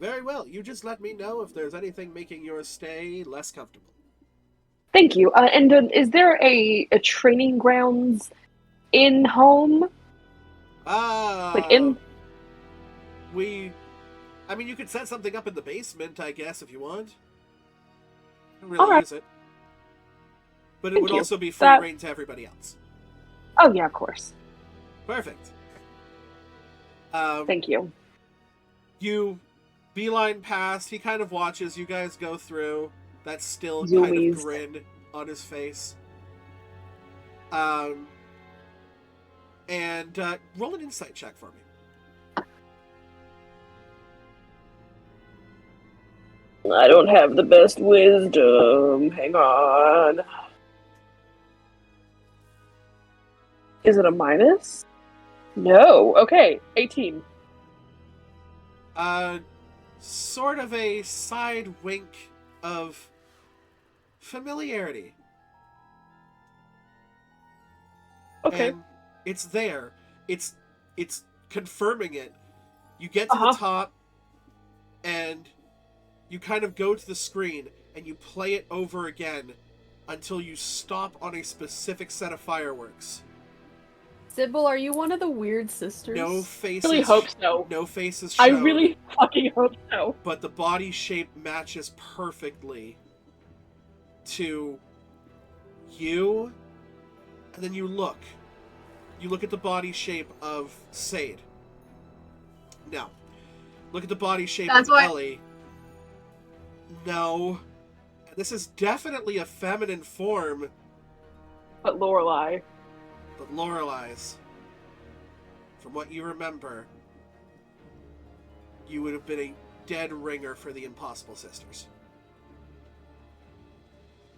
very well. You just let me know if there's anything making your stay less comfortable. Thank you. And is there a training grounds in home? Like in... I mean, you could set something up in the basement, I guess, if you want. Don't All really right. use it. But it Thank would you. also be free That- reign to everybody else. Oh, yeah, of course. Perfect. Thank you. You beeline past. He kind of watches you guys go through. That still kind of Zoomies. grin on his face. And roll an insight check for me. I don't have the best wisdom. Hang on. Is it a minus? No. Okay, 18. Sort of a side wink of familiarity. Okay. And it's there. It's confirming it. You get to the top, and you kind of go to the screen, and you play it over again until you stop on a specific set of fireworks. Sybil, are you one of the weird sisters? No I faces. really hope so. No faces I shown, really fucking hope so. but the body shape matches perfectly to you. And then you look. You look at the body shape of Sade. No. Look at the body shape That's of why- Ellie. No. This is definitely a feminine form, But Lorelai. but Lorelai's, from what you remember, you would have been a dead ringer for the Impossible Sisters.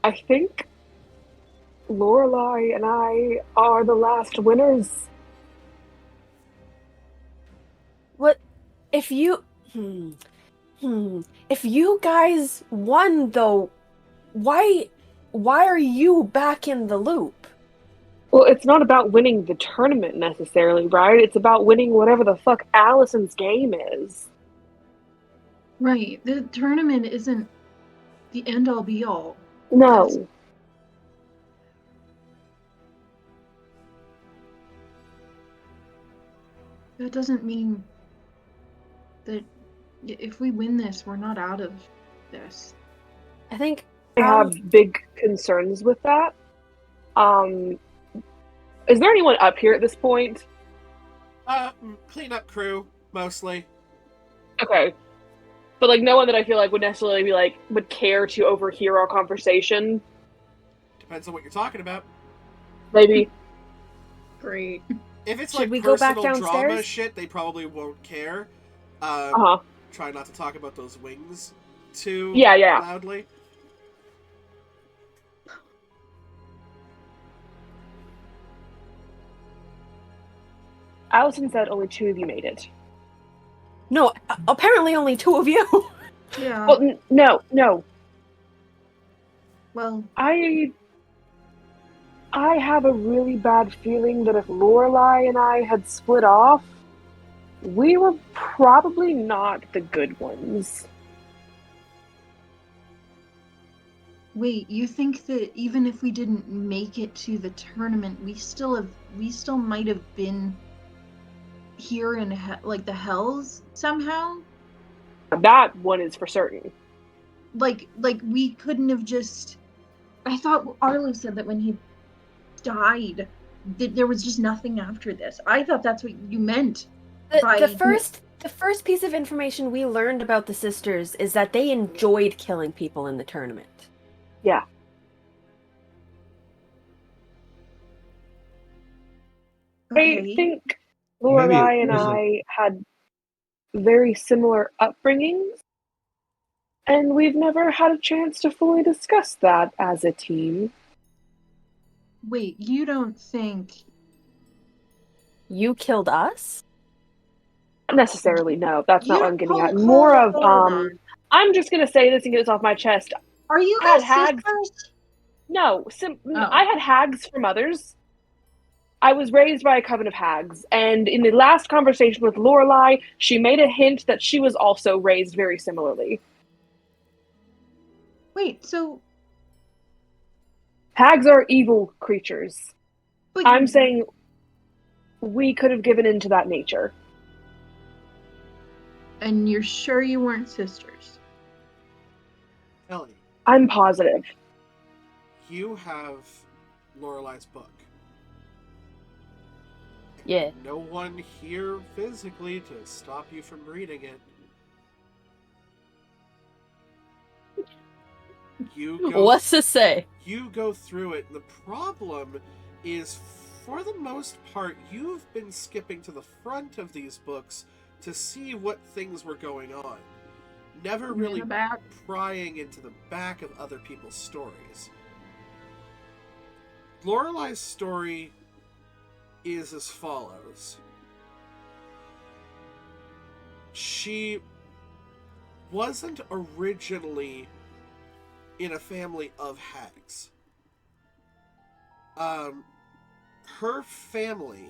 I think Lorelai and I are the last winners. What if you if you guys won though, why are you back in the loop? Well, it's not about winning the tournament necessarily, right? It's about winning whatever the fuck Allison's game is. Right. The tournament isn't the end all be all. No. That doesn't mean that if we win this, we're not out of this. I think I have big concerns with that. Is there anyone up here at this point? Cleanup crew, mostly. Okay. But like no one that I feel like would necessarily be like would care to overhear our conversation. Depends on what you're talking about. Maybe. Great. If it's Should like we go back personal drama downstairs? shit, they probably won't care. Uh-huh. Try not to talk about those wings too Yeah. loudly. Allison said only 2 of you made it. no, apparently only 2 of you. Yeah. Well, no. Well, I have a really bad feeling that if Lorelai and I had split off, we were probably not the good ones. wait, you think that even if we didn't make it to the tournament, we still might have been here in like the hells somehow? That one is for certain. Like we couldn't have just. I thought Arlo said that when he died, that there was just nothing after this. I thought that's what you meant. The first piece of information we learned about the sisters is that they enjoyed killing people in the tournament. Yeah. Okay. I think Maybe it Lorelai and wasn't. I had very similar upbringings, and we've never had a chance to fully discuss that as a team. Wait, you don't think You killed us? Not necessarily, no. That's not you what I'm getting at. hold More of, on. I'm just gonna say this and get this off my chest. Are you I guys had sisters? No, Oh. I had hags for mothers. I was raised by a coven of hags, and in the last conversation with Lorelai, she made a hint that she was also raised very similarly. Wait, so Hags are evil creatures. but I'm saying we could have given in to that nature. and you're sure you weren't sisters? Ellie, I'm positive. you have Lorelai's book. Yeah. No one here physically to stop you from reading it. What's to say? You go through it. The problem is, for the most part, you've been skipping to the front of these books to see what things were going on. Never really back. prying into the back of other people's stories. Lorelai's story is as follows. She wasn't originally in a family of hags. Her family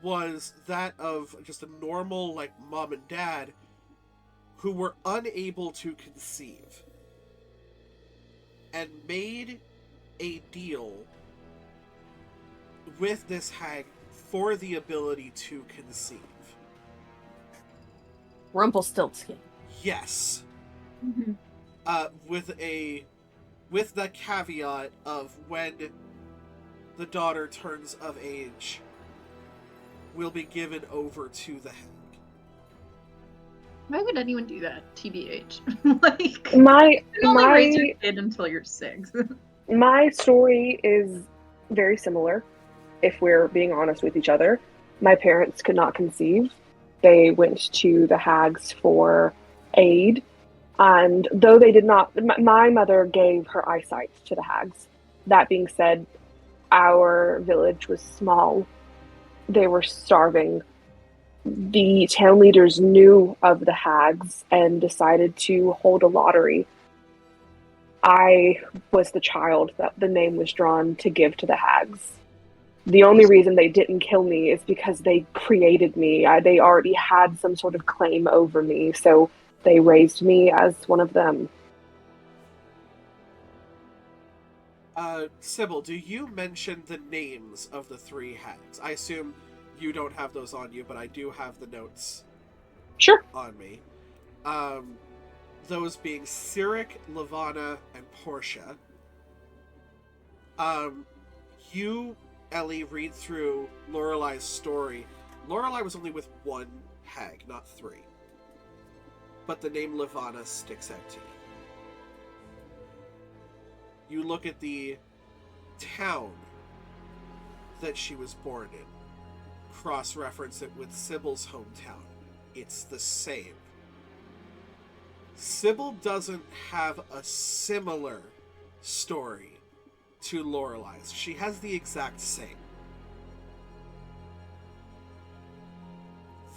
was that of just a normal, like, mom and dad who were unable to conceive and made a deal with this hag for the ability to conceive. Rumpelstiltskin. Yes. Mm-hmm. With the caveat of when the daughter turns of age, will be given over to the hag. Why would anyone do that? TBH. Like, My you only raise my your kid until you're 6. my story is very similar, if we're being honest with each other. My parents could not conceive. They went to the hags for aid, and though they did not, my mother gave her eyesight to the hags. That being said, our village was small. They were starving. The town leaders knew of the hags and decided to hold a lottery. I was the child that the name was drawn to give to the hags. The only reason they didn't kill me is because they created me. They already had some sort of claim over me, so they raised me as one of them. Sybil, do you mention the names of the 3 hags? I assume you don't have those on you, but I do have the notes Sure. on me. Those being Cyric, Levana, and Portia. You, Ellie, read through Lorelai's story. Lorelai was only with 1 hag, not 3. But the name Levana sticks out to you. You look at the town that she was born in. Cross-reference it with Sybil's hometown. It's the same. Sybil doesn't have a similar story to Lorelai's. She has the exact same.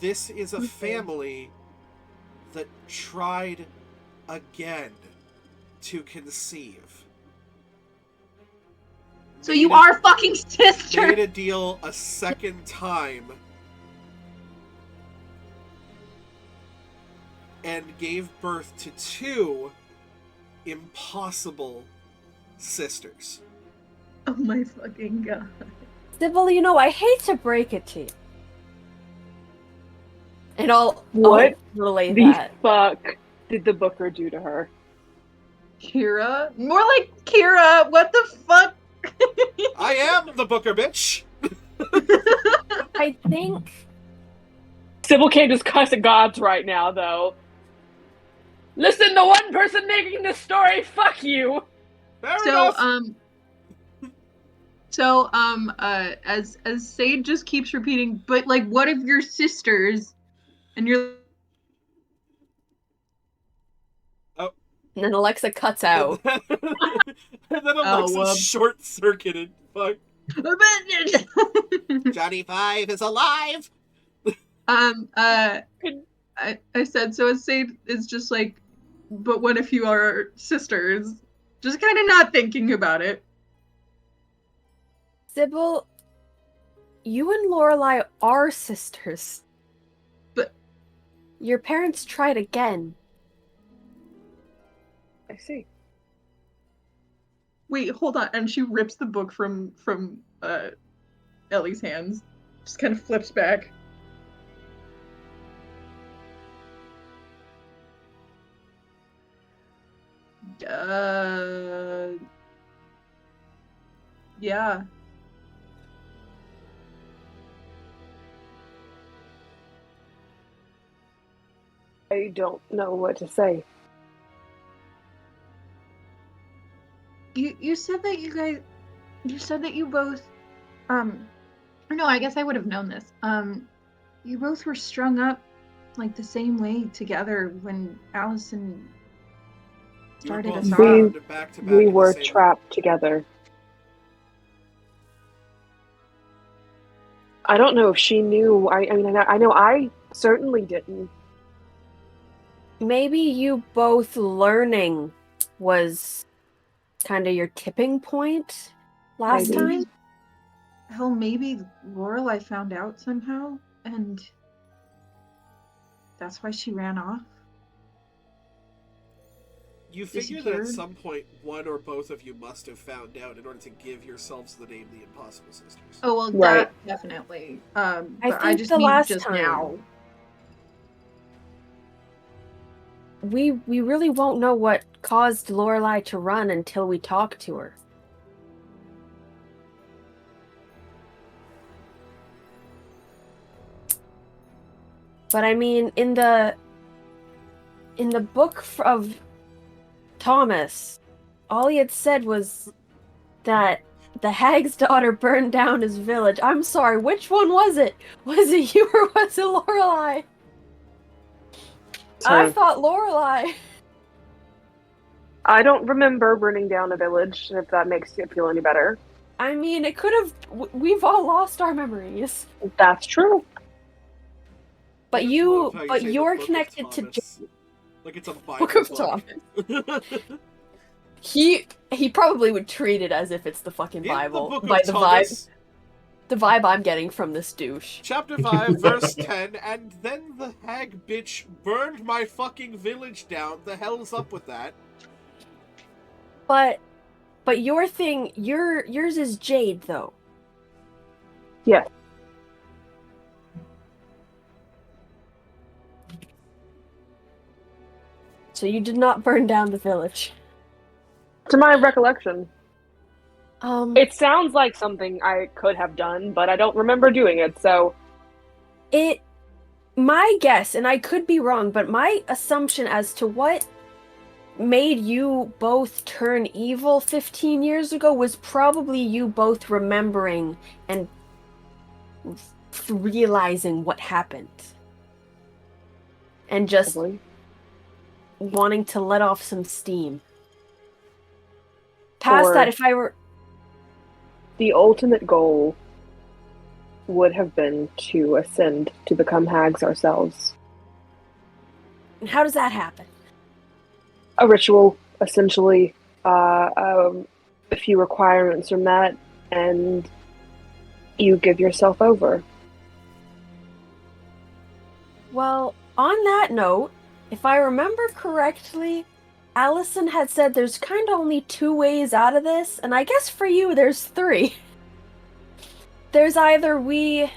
This is a family that tried again to conceive. So you are fucking Made sisters! a deal a second time and gave birth to 2 impossible sisters. Oh my fucking god. Sybil, you know, I hate to break it to you. And I'll What relay the that. fuck did the booker do to her? Kira? More like Kira! What the fuck? I am the Booker, bitch! I think Sybil can't just cuss at gods right now, though. Listen, the one person making this story, fuck you! Fair So, enough. So, as Sade just keeps repeating, but like, what if your sisters, and you're And then Alexa cuts out. And then Alexa whoops. short-circuited. Fuck. Johnny Five is alive! I said, so as Sade is just like, but what if you are sisters? Just kind of not thinking about it. Sybil, you and Lorelai are sisters. But your parents tried again. I see. Wait, hold on. And she rips the book from Ellie's hands. Just kind of flips back. Yeah. I don't know what to say. You said that you both or no, I guess I would have known this. You both were strung up like the same way together when Allison started us off. We were trapped together. I don't know if she knew. I know I certainly didn't. Maybe you both learning was kind of your tipping point last time? Hell, maybe Lorelai found out somehow, and that's why she ran off. You figure that at some point, one or both of you must have found out in order to give yourselves the name the Impossible Sisters. Oh, well, right. That definitely. I but think I just the mean last just time. now. We really won't know what caused Lorelai to run until we talk to her. But I mean, in the book of Thomas, all he had said was that the hag's daughter burned down his village. I'm sorry, which one was it? Was it you or was it Lorelai? I thought Lorelai. I don't remember burning down a village, if that makes it feel any better. I mean, it could have. We've all lost our memories. That's true. But you're connected to like it's a Bible Book of Thomas. He probably would treat it as if it's the fucking Bible by the vibe. The vibe I'm getting from this douche. Chapter 5, verse 10, and then the hag bitch burned my fucking village down. The hell's up with that? But your thing, yours is Jade, though. Yeah. So you did not burn down the village. To my recollection. It sounds like something I could have done, but I don't remember doing it, so... My guess, and I could be wrong, but my assumption as to what made you both turn evil 15 years ago was probably you both remembering and realizing what happened. And just wanting to let off some steam. Past that, if I were... The ultimate goal would have been to ascend to become hags ourselves. And how does that happen? A ritual, essentially. A few requirements from that, and you give yourself over. Well, on that note, if I remember correctly, Allison had said there's kind of only 2 ways out of this, and I guess for you there's 3. There's either we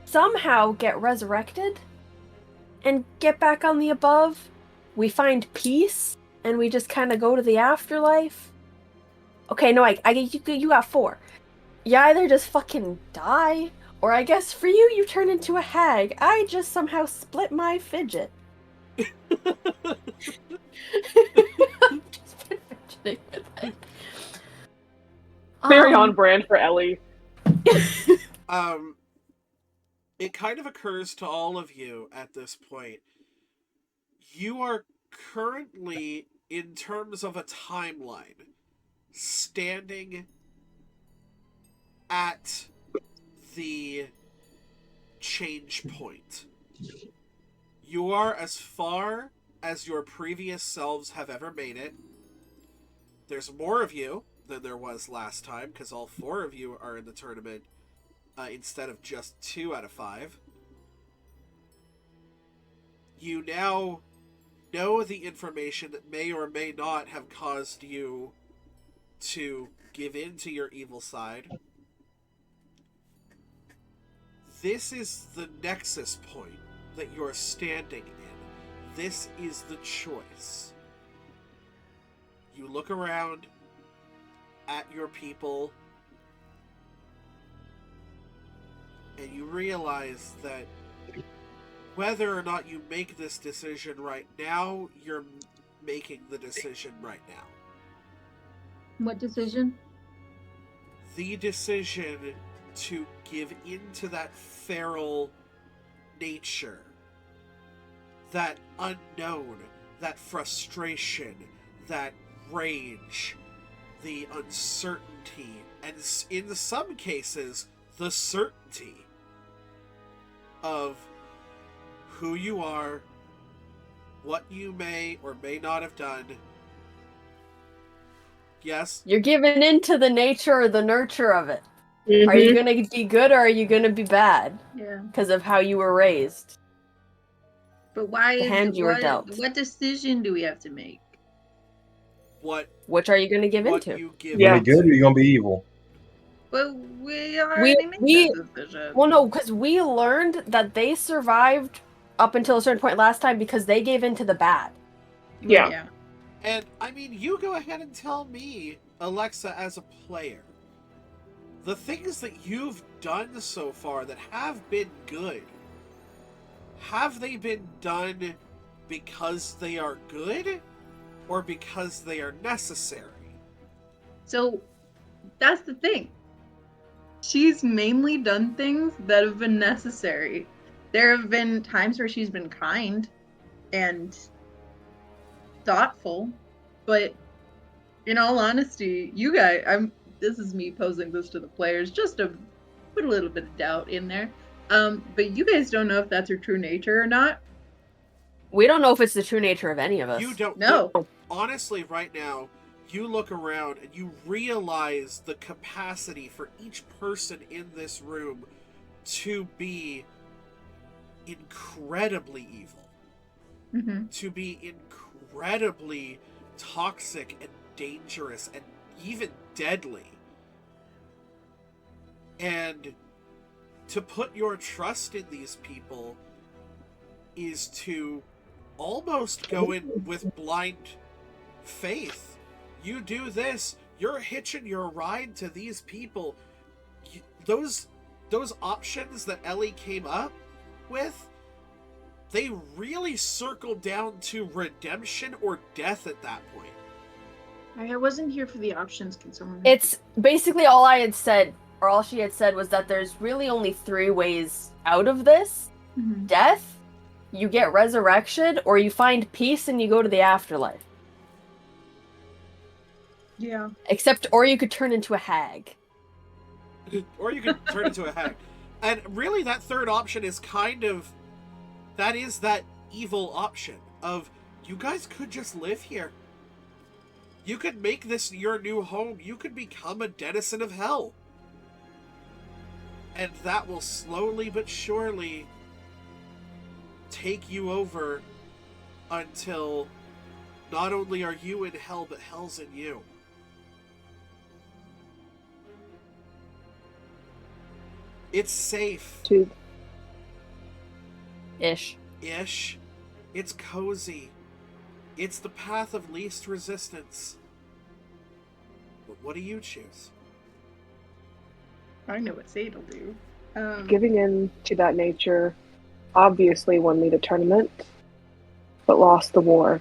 somehow get resurrected and get back on the above, we find peace, and we just kind of go to the afterlife. Okay, no, you got 4. You either just fucking die, or I guess for you, you turn into a hag. I just somehow split my fidget. Very on brand for Ellie. It kind of occurs to all of you at this point. You are currently, in terms of a timeline, standing at the change point. You are as far as your previous selves have ever made it. There's more of you than there was last time, because all 4 of you are in the tournament instead of just 2 out of 5. You now know the information that may or may not have caused you to give in to your evil side. This is the nexus point that you're standing in. This is the choice. You look around at your people and you realize that whether or not you make this decision right now, you're making the decision right now. What decision? The decision to give into that feral nature, that unknown, that frustration, that rage, the uncertainty, and in some cases, the certainty of who you are, what you may or may not have done. Yes? You're giving into the nature or the nurture of it. Are you going to be good or are you going to be bad? Yeah. Because of how you were raised. But why The is hand you were dealt. What decision do we have to make? Which are you going to give What into? you give You gonna Yeah. be good or you gonna be evil? But we already made that decision. Well, no, because we learned that they survived up until a certain point last time because they gave into the bad. Yeah. And, I mean, you go ahead and tell me, Alexa, as a player, the things that you've done so far that have been good, have they been done because they are good or because they are necessary? So that's the thing. She's mainly done things that have been necessary. There have been times where she's been kind and thoughtful, but in all honesty, you guys, this is me posing this to the players just to put a little bit of doubt in there. But you guys don't know if that's her true nature or not. We don't know if it's the true nature of any of us. You don't No. Honestly, right now, you look around and you realize the capacity for each person in this room to be incredibly evil, Mm-hmm. to be incredibly toxic and dangerous and even deadly. And to put your trust in these people is to almost go in with blind faith. You do this, you're hitching your ride to these people. Those options that Ellie came up with, they really circled down to redemption or death at that point. I wasn't here for the options. Can someone? It's basically all I had said, or all she had said, was that there's really only 3 ways out of this. Mm-hmm. Death, you get resurrection, or you find peace and you go to the afterlife. Yeah. Or you could turn into a hag. Or you could turn into a hag. And really that third option is that is that evil option of, you guys could just live here. You could make this your new home. You could become a denizen of hell. And that will slowly but surely take you over until not only are you in hell, but hell's in you. It's safe. Ish. It's cozy. It's the path of least resistance. But what do you choose? I know what Sadie'll do. Giving in to that nature obviously won me the tournament, but lost the war.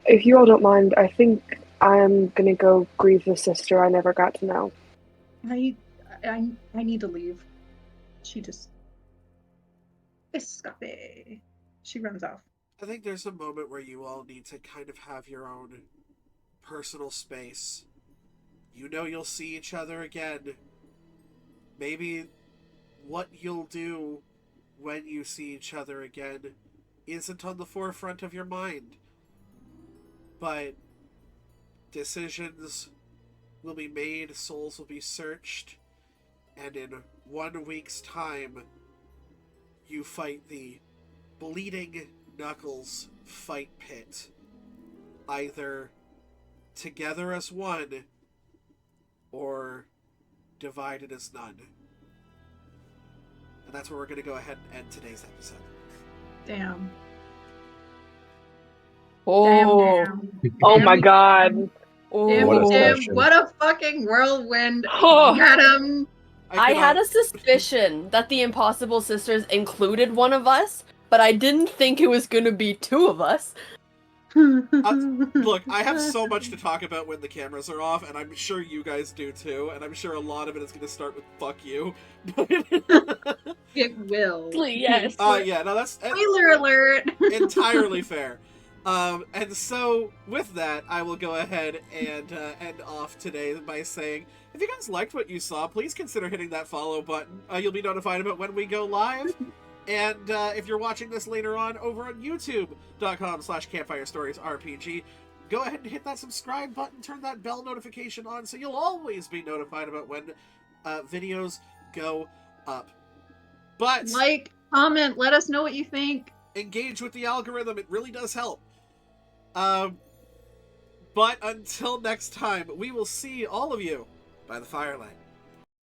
If you all don't mind, I think I'm gonna go grieve the sister I never got to know. I need to leave. She just escape. She runs off. I think there's a moment where you all need to kind of have your own personal space. You know you'll see each other again. Maybe what you'll do when you see each other again isn't on the forefront of your mind. But decisions will be made, souls will be searched, and in 1 week's time, you fight the Bleeding Knuckles fight pit. Either together as one, or divided as none. And that's where we're going to go ahead and end today's episode. Damn. Oh, Damn. Oh Damn my it. god. Damn What a it, Tim. session. What a fucking whirlwind. Oh. Got him. I had a suspicion that the Impossible Sisters included one of us, but I didn't think it was gonna be two of us. Look, I have so much to talk about when the cameras are off, and I'm sure you guys do too, and I'm sure a lot of it is going to start with "fuck you." It will. Yes. Yeah, no, that's Spoiler alert. entirely fair. And so, with that, I will go ahead and end off today by saying, if you guys liked what you saw, please consider hitting that follow button. You'll be notified about when we go live. And if you're watching this later on over on youtube.com/CampfireStoriesRPG, go ahead and hit that subscribe button, turn that bell notification on, so you'll always be notified about when videos go up. But Like, comment, let us know what you think. engage with the algorithm, it really does help. But until next time, we will see all of you by the firelight.